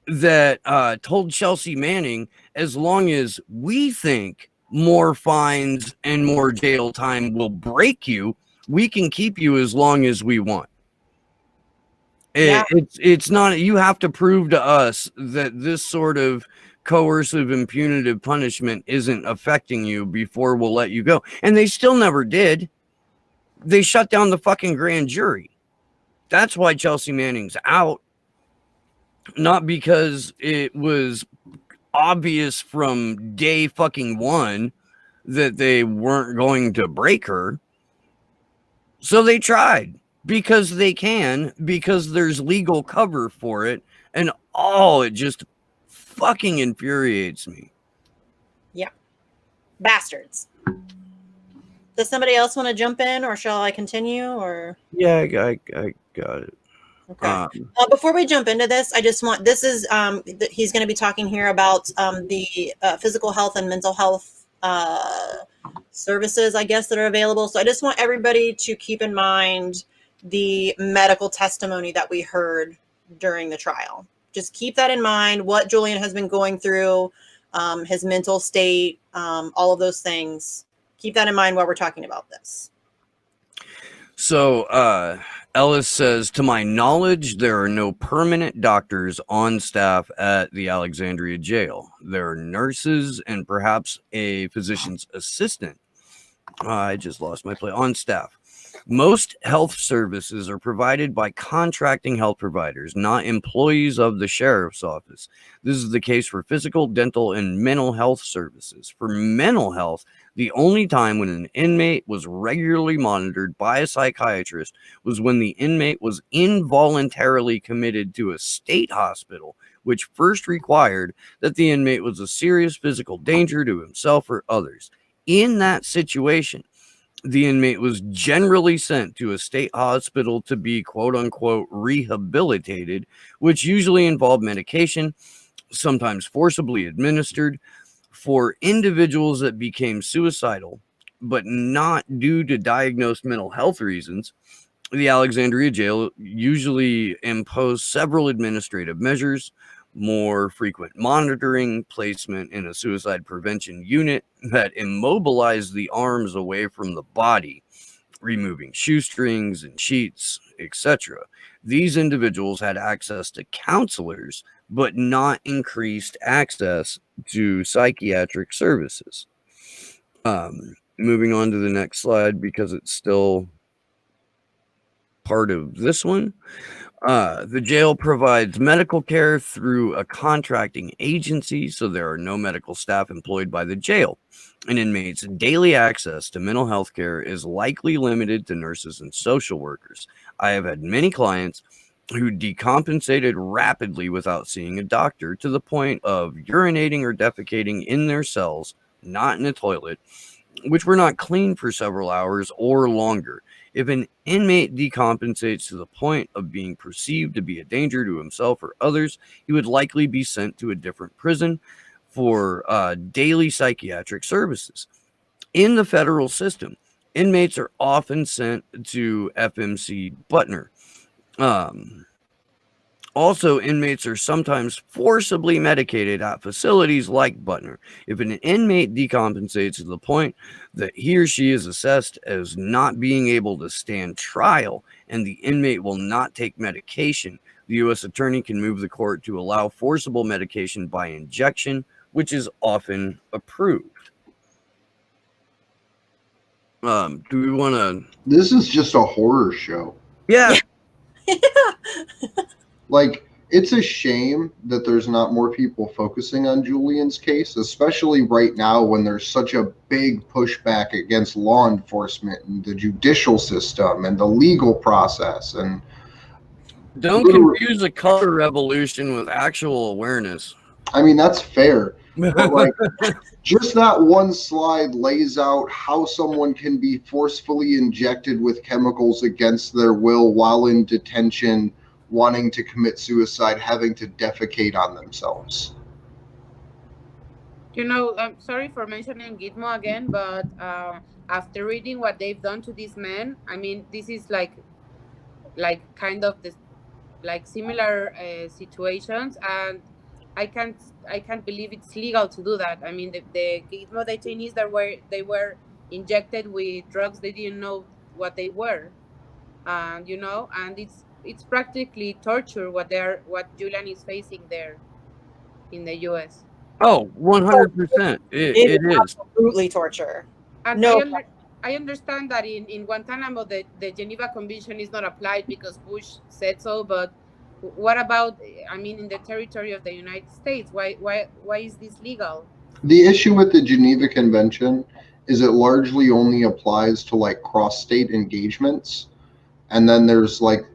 that told Chelsea Manning, as long as we think more fines and more jail time will break you, we can keep you as long as we want. It's not, you have to prove to us that this sort of coercive and punitive punishment isn't affecting you before we'll let you go. And they still never did. they shut down the fucking grand jury. That's why Chelsea Manning's out. Not because it was obvious from day fucking one that they weren't going to break her. So they tried because they can, because there's legal cover for it. And it just fucking infuriates me. Yeah. Bastards. Does somebody else want to jump in, or shall I continue? Or Yeah, I got it. okay. Before we jump into this, I just want, this is he's going to be talking here about the physical health and mental health services, I guess, that are available. So I just want everybody to keep in mind the medical testimony that we heard during the trial. Just keep that in mind, what Julian has been going through, his mental state, all of those things. Keep that in mind while we're talking about this. So Ellis says, to my knowledge, there are no permanent doctors on staff at the Alexandria jail. There are nurses and perhaps a physician's assistant. I just lost my place. On staff. Most health services are provided by contracting health providers, not employees of the sheriff's office. This is the case for physical, dental, and mental health services. For mental health, the only time when an inmate was regularly monitored by a psychiatrist was when the inmate was involuntarily committed to a state hospital, which first required that the inmate was a serious physical danger to himself or others. In that situation, the inmate was generally sent to a state hospital to be quote unquote rehabilitated, which usually involved medication, sometimes forcibly administered. For individuals that became suicidal, but not due to diagnosed mental health reasons, the Alexandria jail usually imposed several administrative measures, more frequent monitoring, placement in a suicide prevention unit that immobilized the arms away from the body, removing shoestrings and sheets, etc. These individuals had access to counselors, but not increased access to psychiatric services. Moving on to the next slide, because it's still part of this one. The jail provides medical care through a contracting agency, so there are no medical staff employed by the jail. An inmate's daily access to mental health care is likely limited to nurses and social workers. I have had many clients who decompensated rapidly without seeing a doctor, to the point of urinating or defecating in their cells, not in a toilet, which were not cleaned for several hours or longer. If an inmate decompensates to the point of being perceived to be a danger to himself or others, he would likely be sent to a different prison for daily psychiatric services. In the federal system, inmates are often sent to FMC Butner. Also, inmates are sometimes forcibly medicated at facilities like Butner. If an inmate decompensates to the point that he or she is assessed as not being able to stand trial and the inmate will not take medication, the U.S. attorney can move the court to allow forcible medication by injection, which is often approved. Do we want to... This is just a horror show. Yeah. Like, it's a shame that there's not more people focusing on Julian's case, especially right now when there's such a big pushback against law enforcement and the judicial system and the legal process. And don't confuse a color revolution with actual awareness. I mean, that's fair. But like, just that one slide lays out how someone can be forcefully injected with chemicals against their will while in detention, wanting to commit suicide, having to defecate on themselves. You know, I'm sorry for mentioning Gitmo again, but after reading what they've done to these men, I mean, this is like kind of this, like similar situations, and I can't believe it's legal to do that. I mean, the Gitmo detainees they were injected with drugs they didn't know what they were, and you know, and it's practically torture what Julian is facing there in the U.S. Oh, 100%. It is absolutely torture. And No. I understand that in Guantanamo, the Geneva Convention is not applied because Bush said so. But what about, I mean, in the territory of the United States? Why is this legal? The issue with the Geneva Convention is it largely only applies to like cross-state engagements, and then there's like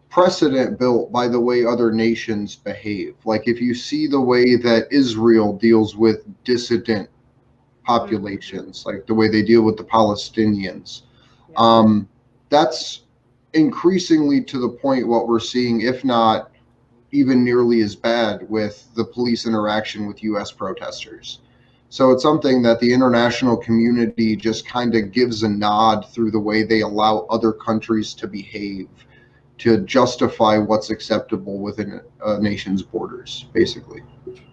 precedent built by the way other nations behave. Like if you see the way that Israel deals with dissident populations, like the way they deal with the Palestinians, Yeah. that's increasingly to the point what we're seeing, if not even nearly as bad, with the police interaction with U.S. protesters. So it's something that the international community just kind of gives a nod through the way they allow other countries to behave to justify what's acceptable within a nation's borders, basically.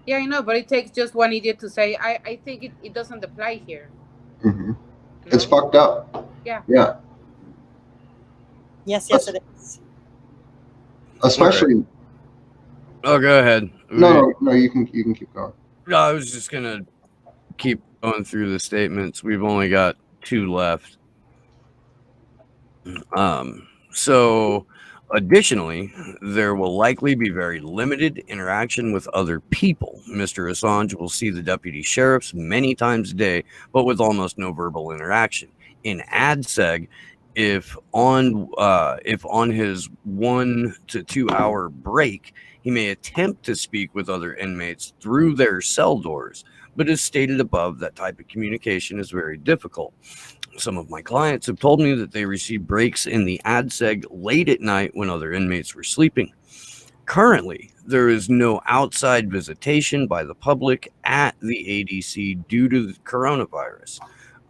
Yeah, I know, but it takes just one idiot to say, I think it doesn't apply here. hmm You It's know? fucked up. Yeah. Yeah. Yes, it is. Especially. Oh, go ahead. No, you can keep going. No, I was just gonna keep going through the statements. We've only got 2 left. So additionally, there will likely be very limited interaction with other people. Mr. Assange will see the deputy sheriffs many times a day, but with almost no verbal interaction. In ADSEG, if on his 1 to 2 hour break, he may attempt to speak with other inmates through their cell doors, but as stated above, that type of communication is very difficult. Some of my clients have told me that they received breaks in the ADSEG late at night when other inmates were sleeping. Currently, there is no outside visitation by the public at the ADC due to the coronavirus.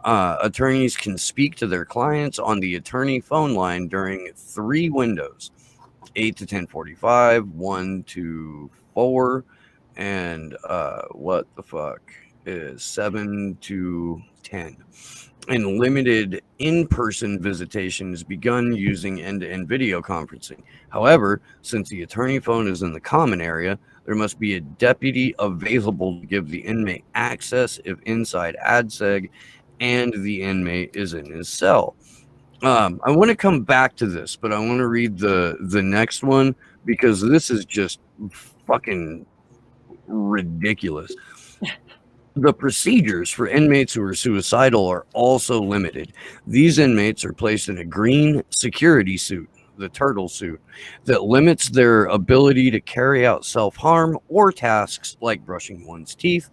Attorneys can speak to their clients on the attorney phone line during 3 windows: 8 to 10:45, 1 to 4, and what the fuck is 7 to 10. And limited in-person visitation is begun using end-to-end video conferencing. However, since the attorney phone is in the common area, there must be a deputy available to give the inmate access if inside ADSEG and the inmate is in his cell. I want to come back to this, but I want to read the next one because this is just fucking ridiculous. The procedures for inmates who are suicidal are also limited. These inmates are placed in a green security suit, the turtle suit, that limits their ability to carry out self-harm or tasks like brushing one's teeth,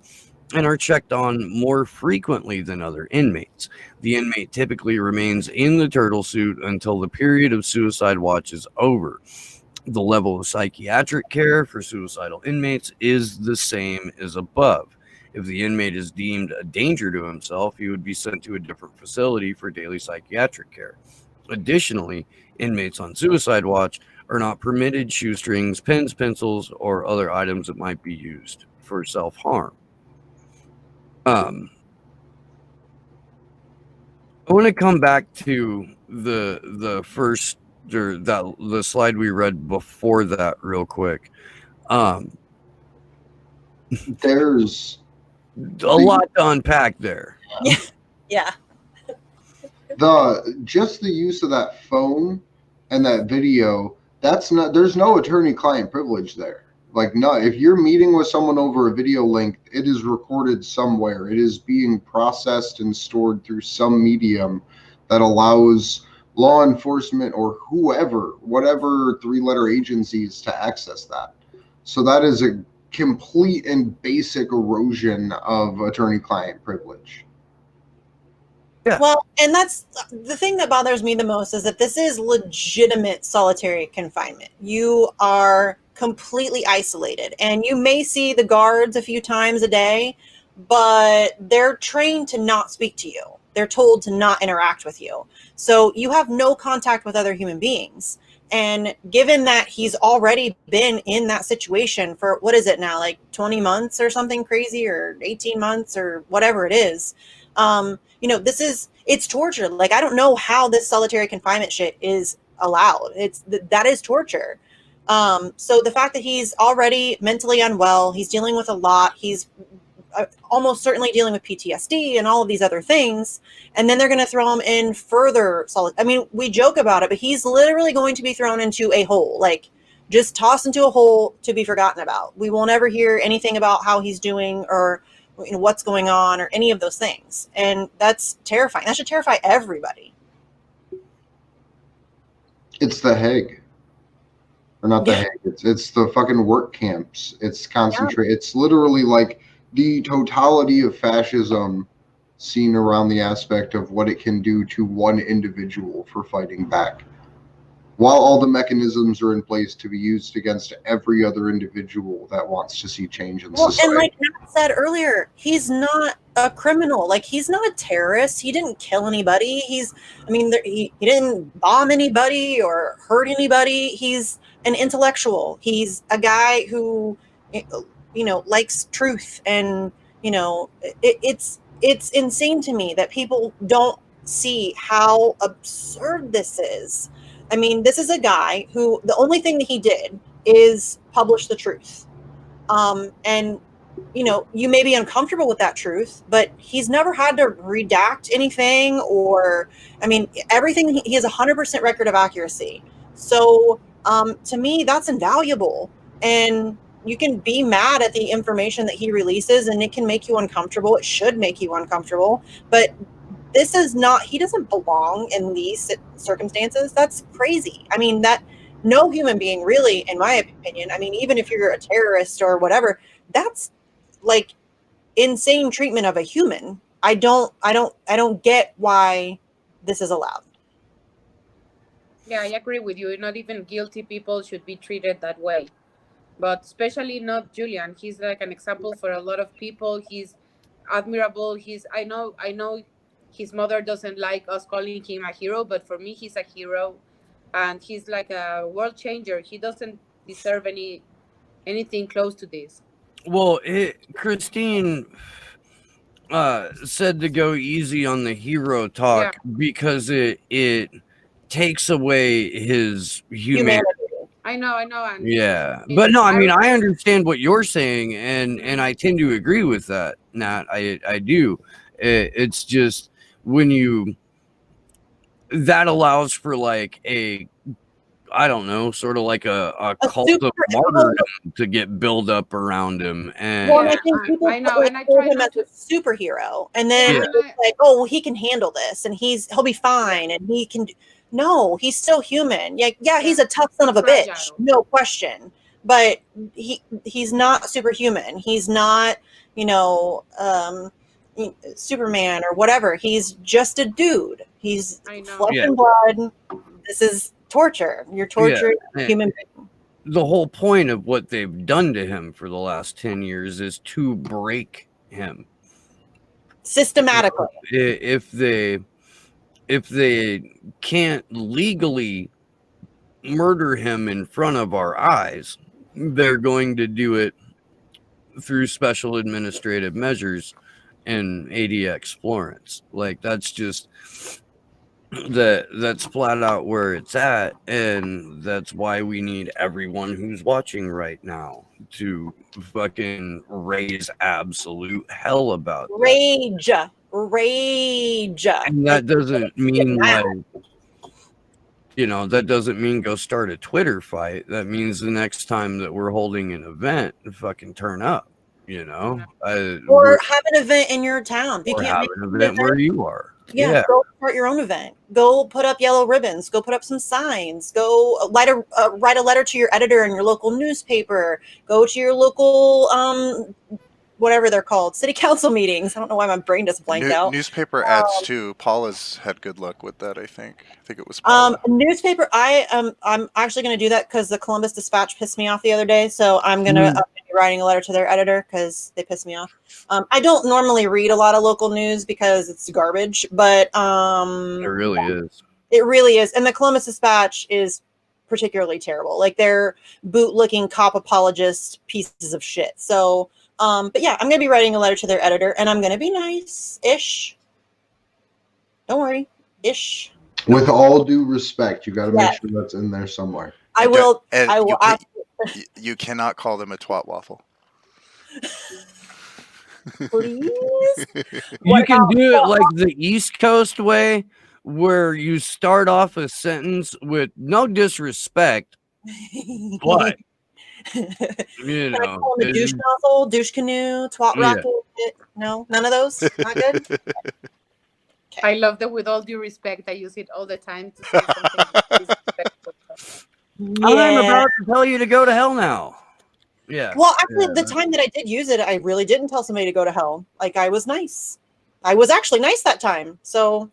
and are checked on more frequently than other inmates. The inmate typically remains in the turtle suit until the period of suicide watch is over. The level of psychiatric care for suicidal inmates is the same as above. If the inmate is deemed a danger to himself, he would be sent to a different facility for daily psychiatric care. Additionally, inmates on suicide watch are not permitted shoestrings, pens, pencils, or other items that might be used for self-harm. I want to come back to the first, or the slide we read before that real quick. There's a lot to unpack there. Yeah. Just the use of that phone and that video, there's no attorney-client privilege there. Like, no, if you're meeting with someone over a video link, it is recorded somewhere. It is being processed and stored through some medium that allows law enforcement or whoever, whatever 3-letter agencies, to access that. So that is a complete and basic erosion of attorney-client privilege. Yeah. Well, and that's the thing that bothers me the most, is that this is legitimate solitary confinement. You are completely isolated, and you may see the guards a few times a day, but they're trained to not speak to you. They're told to not interact with you. So you have no contact with other human beings. And given that he's already been in that situation for, what is it now, like 20 months or something crazy, or 18 months or whatever it is, it's torture. Like, I don't know how this solitary confinement shit is allowed. That is torture. So the fact that he's already mentally unwell, he's dealing with a lot, he's almost certainly dealing with PTSD and all of these other things. And then they're going to throw him in further solid. I mean, we joke about it, but he's literally going to be thrown into a hole, like just tossed into a hole to be forgotten about. We won't ever hear anything about how he's doing or what's going on or any of those things. And that's terrifying. That should terrify everybody. It's the Hague. Or not the Hague. It's the fucking work camps. It's concentrate. It's literally like the totality of fascism seen around the aspect of what it can do to one individual for fighting back. While all the mechanisms are in place to be used against every other individual that wants to see change in society. And like Matt said earlier, he's not a criminal. Like, he's not a terrorist. He didn't kill anybody. He didn't bomb anybody or hurt anybody. He's an intellectual. He's a guy who, likes truth. And, it's insane to me that people don't see how absurd this is. I mean, this is a guy who the only thing that he did is publish the truth. And, you may be uncomfortable with that truth, but he's never had to redact anything everything. He has 100% record of accuracy. So to me, that's invaluable. And you can be mad at the information that he releases and it can make you uncomfortable. It should make you uncomfortable, but he doesn't belong in these circumstances. That's crazy. I mean, that no human being really, in my opinion, I mean, even if you're a terrorist or whatever, that's like insane treatment of a human. I don't get why this is allowed. Yeah, I agree with you. Not even guilty people should be treated that way. But especially not Julian. He's like an example for a lot of people. He's admirable. I know his mother doesn't like us calling him a hero, but for me, he's a hero, and he's like a world changer. He doesn't deserve anything close to this. Well, Christine said to go easy on the hero talk because it takes away his humanity. I know. And but no, I mean, I understand what you're saying, and I tend to agree with that, Nat. I do. It's just when that allows for like sort of like a cult of martyrdom to get built up around him. And I think people him as a superhero, and then it's like, oh, well, he can handle this, and he'll be fine, and he can. No, he's still human. Yeah, he's a tough son of a bitch, no question. But he's not superhuman. He's not, Superman or whatever. He's just a dude. He's flesh and blood. This is torture. You're torturing a human being. The whole point of what they've done to him for the last 10 years is to break him systematically. If they can't legally murder him in front of our eyes, they're going to do it through special administrative measures and ADX Florence. Like, that's just that's flat out where it's at, and that's why we need everyone who's watching right now to fucking raise absolute hell about rage. And that doesn't mean that doesn't mean go start a Twitter fight. That means the next time that we're holding an event, fucking turn up, or have an event in your town. Or have an event where you are. Yeah, go start your own event. Go put up yellow ribbons. Go put up some signs. Go write a letter to your editor in your local newspaper. Go to your local whatever they're called, city council meetings. I don't know why my brain just blanked out. Newspaper ads too. Paula's had good luck with that. I think it was Paula. Newspaper. I'm actually going to do that because the Columbus Dispatch pissed me off the other day. So I'm gonna be writing a letter to their editor because they pissed me off. I don't normally read a lot of local news because it's garbage, but it really is. It really is, and the Columbus Dispatch is particularly terrible. Like, they're bootlicking cop apologist pieces of shit. So. But yeah, I'm going to be writing a letter to their editor, and I'm going to be nice-ish. Don't worry, ish. With all due respect, you got to make sure that's in there somewhere. I will. You cannot call them a twat waffle. Please. You What can about do it like the East Coast way, where you start off a sentence with no disrespect, but you Can I know, call him a douche nozzle, douche canoe, twat Yeah. rocket? No, none of those. Not good. I love that. With all due respect, I use it all the time to say something disrespectful. I'm Yeah. about to tell you to go to hell now. Yeah. Well, actually, the time that I did use it, I really didn't tell somebody to go to hell. Like, I was nice. I was actually nice that time. So,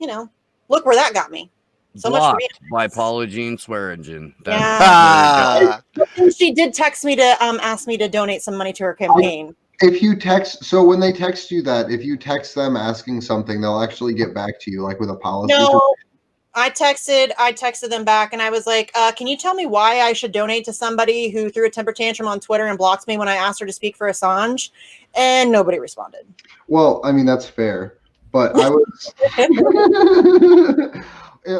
look where that got me. So much for Blocked me. by Paula Jean Swearingen. Yeah. She did text me to ask me to donate some money to her campaign. If you text, so when they text you that, if you text them asking something, they'll actually get back to you, like with a policy. No, I texted them back, and I was like, can you tell me why I should donate to somebody who threw a temper tantrum on Twitter and blocked me when I asked her to speak for Assange? And nobody responded. Well, I mean, that's fair, but I was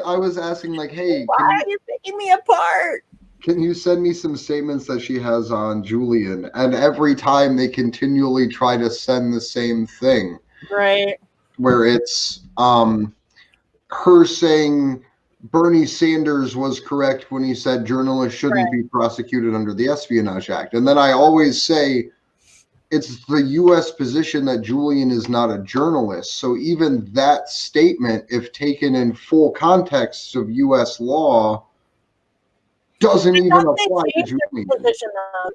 I was asking, like, hey, Why are you picking me apart? can you send me some statements that she has on Julian? And every time they continually try to send the same thing. Right. Where it's her saying Bernie Sanders was correct when he said journalists shouldn't be prosecuted under the Espionage Act. And then I always say it's the U.S. position that Julian is not a journalist. So even that statement, if taken in full context of U.S. law, doesn't even apply to Julian.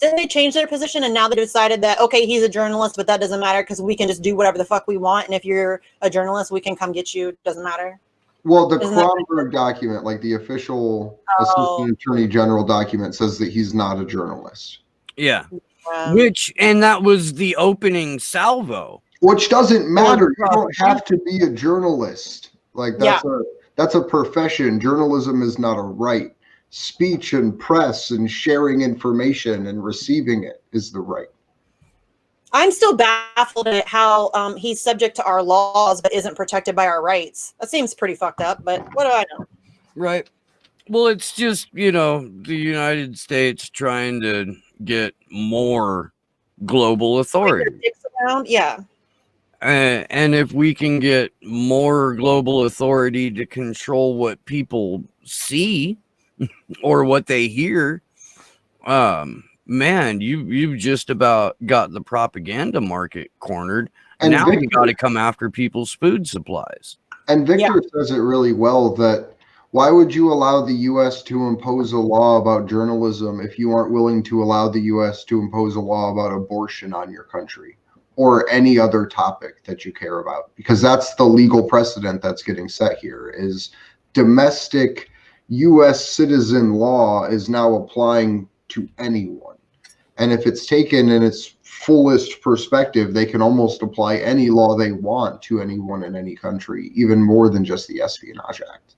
Didn't they change their position, and now they decided that, okay, he's a journalist, but that doesn't matter because we can just do whatever the fuck we want, and if you're a journalist, we can come get you. It doesn't matter. Well, the Kronberg document, like the official Assistant Attorney General document, says that he's not a journalist. Yeah. And that was the opening salvo. Which doesn't matter. You don't have to be a journalist. Like that's a profession. Journalism is not a right. Speech and press and sharing information and receiving it is the right. I'm still baffled at how he's subject to our laws but isn't protected by our rights. That seems pretty fucked up, but what do I know? Right. Well, it's just, the United States trying to get more global authority. Yeah. And if we can get more global authority to control what people see or what they hear, man, you've just about got the propaganda market cornered. And now you got to come after people's food supplies. And Victor says it really well, that why would you allow the U.S. to impose a law about journalism if you aren't willing to allow the U.S. to impose a law about abortion on your country or any other topic that you care about? Because that's the legal precedent that's getting set here, is domestic U.S. citizen law is now applying to anyone. And if it's taken in its fullest perspective, they can almost apply any law they want to anyone in any country, even more than just the Espionage Act.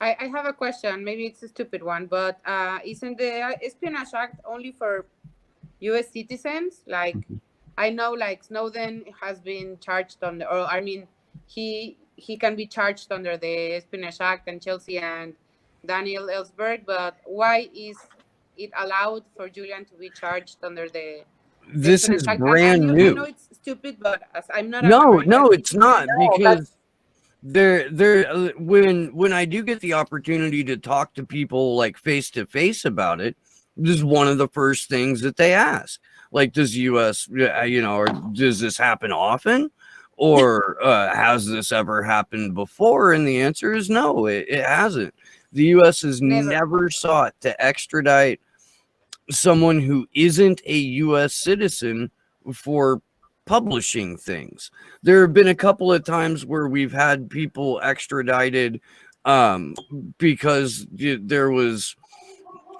I have a question. Maybe it's a stupid one, but isn't the Espionage Act only for U.S. citizens? Like, I know, like, Snowden has been charged on he can be charged under the Espionage Act, and Chelsea and Daniel Ellsberg, but why is it allowed for Julian to be charged under the This is Act? brand new. I know it's stupid, but I'm not. No, it's not, because when I do get the opportunity to talk to people like face to face about it, this is one of the first things that they ask. Like, does U.S., or does this happen often? Or has this ever happened before? And the answer is no, it hasn't. The U.S. has never sought to extradite someone who isn't a U.S. citizen for publishing things. There have been a couple of times where we've had people extradited because there was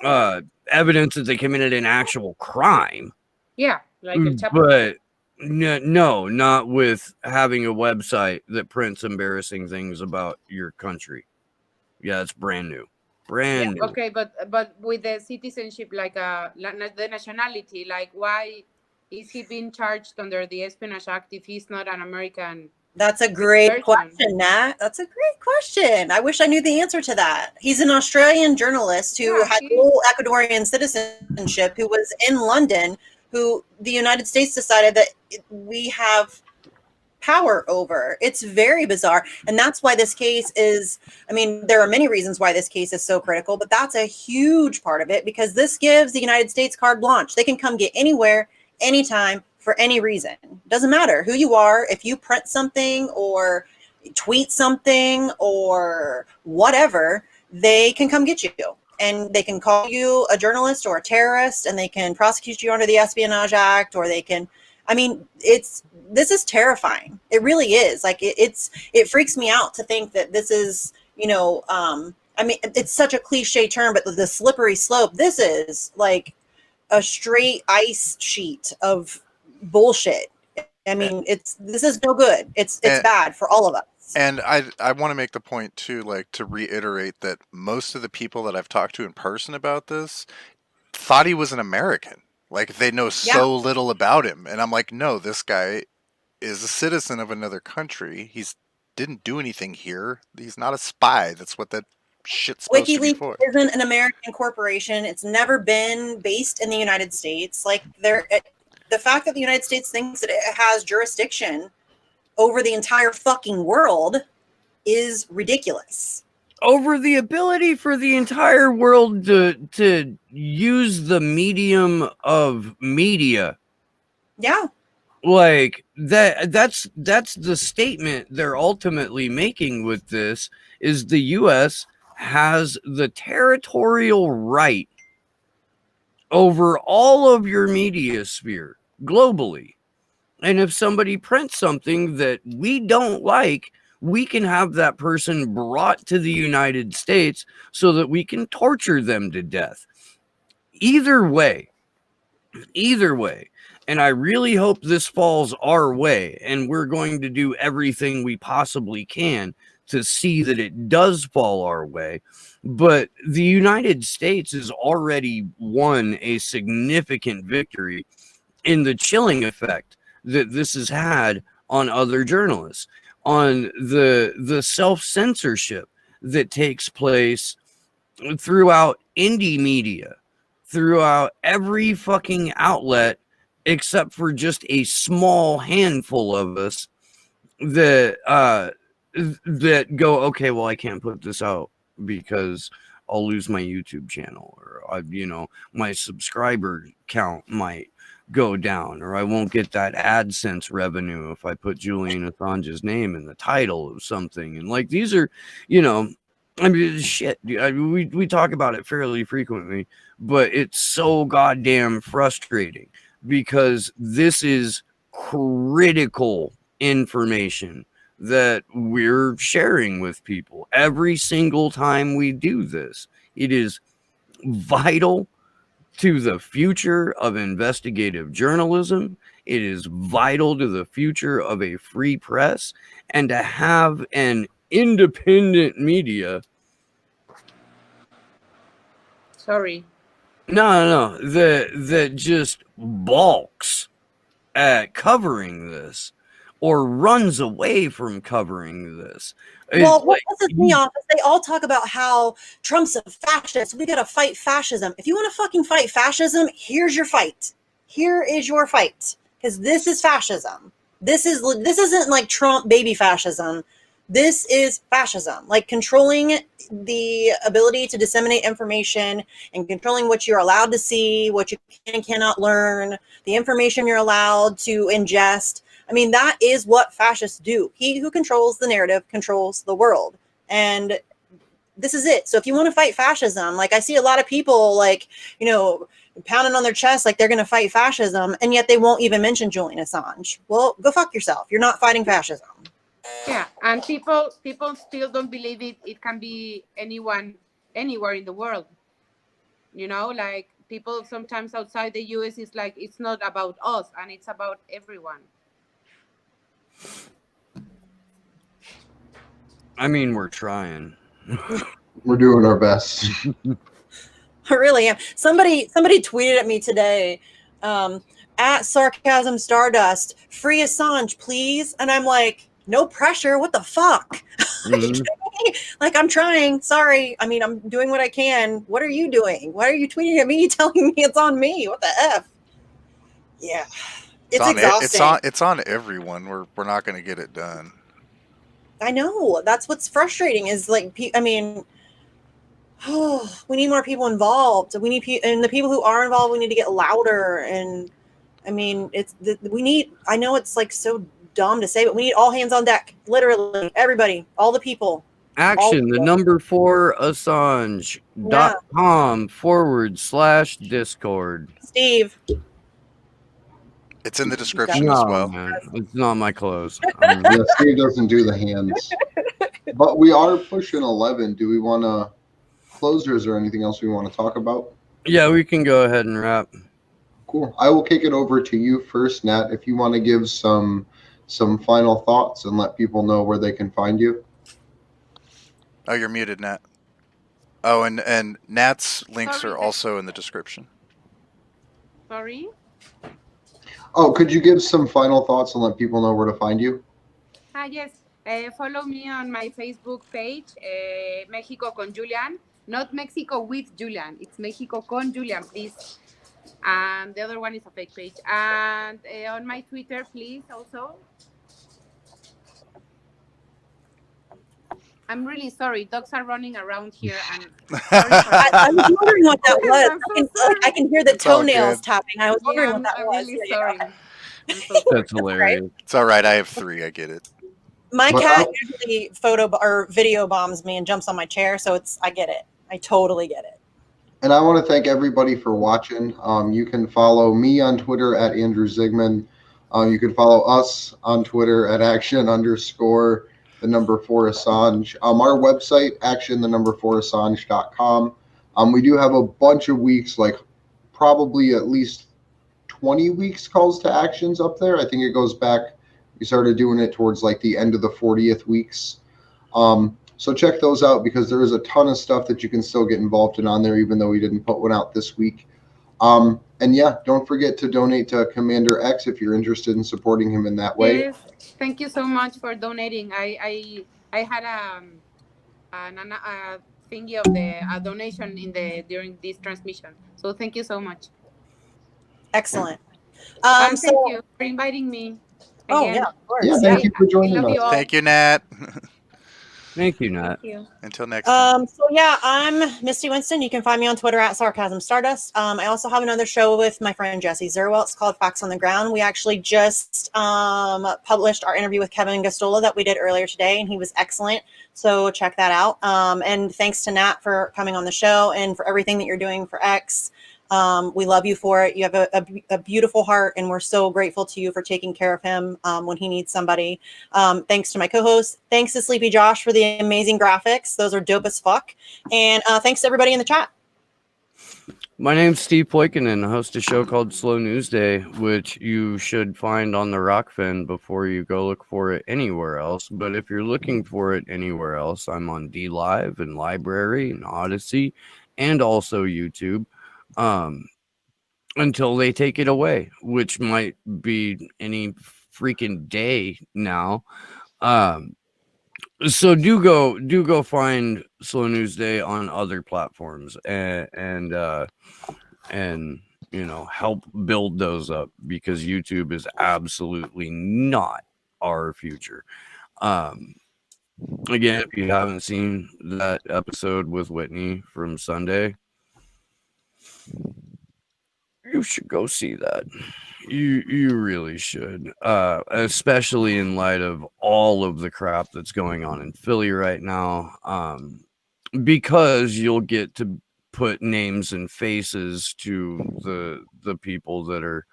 evidence that they committed an actual crime. Yeah, like El Chapo. But no, not with having a website that prints embarrassing things about your country. Yeah, it's brand new. Brand new. Okay, but with the citizenship, like the nationality, like, why is he being charged under the Espionage Act if he's not an American? That's a great question, Nat. That's a great question. I wish I knew the answer to that. He's an Australian journalist who had full Ecuadorian citizenship, who was in London, who the United States decided that we have power over. It's very bizarre. And that's why this case is, I mean, there are many reasons why this case is so critical, but that's a huge part of it, because this gives the United States carte blanche. They can come get anywhere, anytime, for any reason. It doesn't matter who you are. If you print something or tweet something or whatever, they can come get you. And they can call you a journalist or a terrorist, and they can prosecute you under the Espionage Act, or they can, I mean, this is terrifying. It really is. Like it freaks me out to think that this is, you know, I mean, it's such a cliche term, but the slippery slope, this is like a straight ice sheet of bullshit. I mean, this is no good. It's bad for all of us. And I want to make the point too, like, to reiterate that most of the people that I've talked to in person about this thought he was an American. Like, they know so little about him. And I'm like, no, this guy is a citizen of another country. He's didn't do anything here. He's not a spy. That's what that shit's supposed to be for. WikiLeaks isn't an American corporation. It's never been based in the United States. Like, the fact that the United States thinks that it has jurisdiction over the entire fucking world is ridiculous. Over the ability for the entire world to use the medium of media. Yeah. Like that's the statement they're ultimately making with this, is the US has the territorial right over all of your media sphere globally. And if somebody prints something that we don't like, we can have that person brought to the United States so that we can torture them to death. Either way. And I really hope this falls our way, and we're going to do everything we possibly can to see that it does fall our way. But the United States has already won a significant victory in the chilling effect that this has had on other journalists, on the self-censorship that takes place throughout indie media, throughout every fucking outlet, except for just a small handful of us that go, okay, well, I can't put this out because I'll lose my YouTube channel, or my subscriber count might go down, or I won't get that AdSense revenue if I put Julian Assange's name in the title of something. And like, these are, I mean, shit. We talk about it fairly frequently, but it's so goddamn frustrating because this is critical information that we're sharing with people every single time we do this. It is vital to the future of investigative journalism. It is vital to the future of a free press, and to have an independent media. Sorry. No. That just balks at covering this or runs away from covering this. Well, what pisses me off is they all talk about how Trump's a fascist. We got to fight fascism. If you want to fucking fight fascism, here's your fight. Here is your fight, because this is fascism. This isn't like Trump baby fascism. This is fascism, like controlling the ability to disseminate information and controlling what you're allowed to see, what you can and cannot learn, the information you're allowed to ingest. I mean, that is what fascists do. He who controls the narrative controls the world. And this is it. So if you want to fight fascism, like, I see a lot of people like, pounding on their chest like they're going to fight fascism, and yet they won't even mention Julian Assange. Well, go fuck yourself. You're not fighting fascism. Yeah, and people still don't believe it can be anyone anywhere in the world. Like, people sometimes outside the US is like, it's not about us, and it's about everyone. I mean, we're trying. We're doing our best. I really am. Somebody tweeted at me today, at Sarcasm Stardust, free Assange, please. And I'm like, no pressure. What the fuck? Mm-hmm. Like, I'm trying. Sorry. I mean, I'm doing what I can. What are you doing? Why are you tweeting at me telling me it's on me? What the F? Yeah. It's on exhausting. it's on everyone. We're not going to get it done. I know. That's what's frustrating is like, I mean, we need more people involved. We need and the people who are involved, we need to get louder. And I mean, we need, I know it's like so dumb to say, but we need all hands on deck. Literally, everybody, all the people. Action, the number 4 Yeah. Assange.com/Discord. Steve. It's in the description as No, well. man, it's not my clothes. Yeah, Steve doesn't do the hands. But we are pushing 11. Do we want to close, or is there anything else we want to talk about? Yeah, we can go ahead and wrap. Cool. I will kick it over to you first, Nat, if you want to give some final thoughts and let people know where they can find you. Oh, you're muted, Nat. Oh, and Nat's links Sorry, are also in the description. Sorry. Oh, could you give some final thoughts and let people know where to find you? Yes. Follow me on my Facebook page, Mexico con Julian. Not Mexico with Julian. It's Mexico con Julian, please. And the other one is a fake page. And on my Twitter, please, also. I'm really sorry. Dogs are running around here, and sorry for I was wondering what that was. I'm so I can hear the It's all toenails good. tapping. I was wondering what that I'm was. really Yeah, sorry. yeah. I'm so sorry. That's hilarious. It's all right. I have 3. I get it. My But cat usually photo or video bombs me and jumps on my chair, so I get it. I totally get it. And I want to thank everybody for watching. You can follow me on Twitter at Andrew Zigman. You can follow us on Twitter at action_4Assange. Our website, action4Assange.com. We do have a bunch of weeks, like probably at least 20 weeks calls to actions up there. I think it goes back, we started doing it towards like the end of the 40th weeks. So check those out because there is a ton of stuff that you can still get involved in on there, even though we didn't put one out this week. And yeah, don't forget to donate to Commander X if you're interested in supporting him in that way. Yes, thank you so much for donating. I had a thingy of the donation during this transmission. So thank you so much. Excellent. And thank you for inviting me. Oh Again. yeah, of course. Yeah, thank you for joining I love us. you all. Thank you, Nat. Thank you, Nat. Thank you. Until next time. So yeah, I'm Misty Winston. You can find me on Twitter at Sarcasm Stardust. I also have another show with my friend Jesse Zerwell. It's called Facts on the Ground. We actually just published our interview with Kevin Gastola that we did earlier today, and he was excellent. So check that out. And thanks to Nat for coming on the show and for everything that you're doing for X. We love you for it. You have a beautiful heart, and we're so grateful to you for taking care of him when he needs somebody. Thanks to my co-host. Thanks to Sleepy Josh for the amazing graphics. Those are dope as fuck. And thanks to everybody in the chat. My name's Steve Poikinen. I host a show called Slow News Day, which you should find on the Rockfin before you go look for it anywhere else. But if you're looking for it anywhere else, I'm on DLive and Library and Odyssey and also YouTube. Until they take it away, which might be any freaking day now. So do go find Slow News Day on other platforms and you know, help build those up because YouTube is absolutely not our future. Again, if you haven't seen that episode with Whitney from Sunday, you should go see that. You really should, especially in light of all of the crap that's going on in Philly right now, because you'll get to put names and faces to the people that are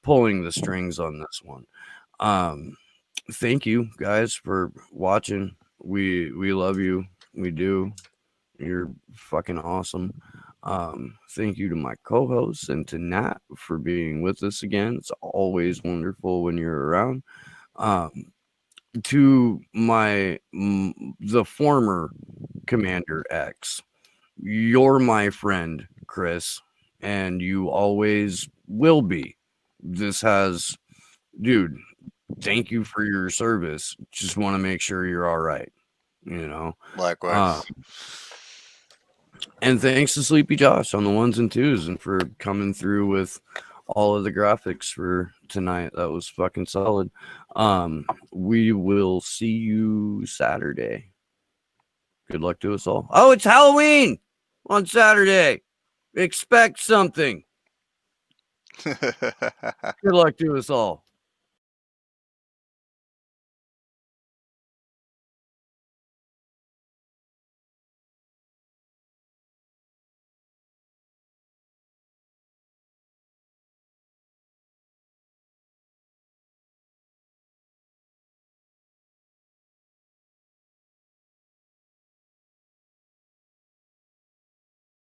pulling the strings on this one. Thank you guys for watching. We love you. We do. You're fucking awesome. Thank you to my co-hosts and to Nat for being with us again. It's always wonderful when you're around. To the former Commander X, you're my friend, Chris, and you always will be. Dude, thank you for your service. Just want to make sure you're all right, you know. Likewise. And thanks to Sleepy Josh on the 1s and 2s and for coming through with all of the graphics for tonight. That was fucking solid. We will see you Saturday. Good luck to us all. Oh, it's Halloween on Saturday. Expect something. Good luck to us all.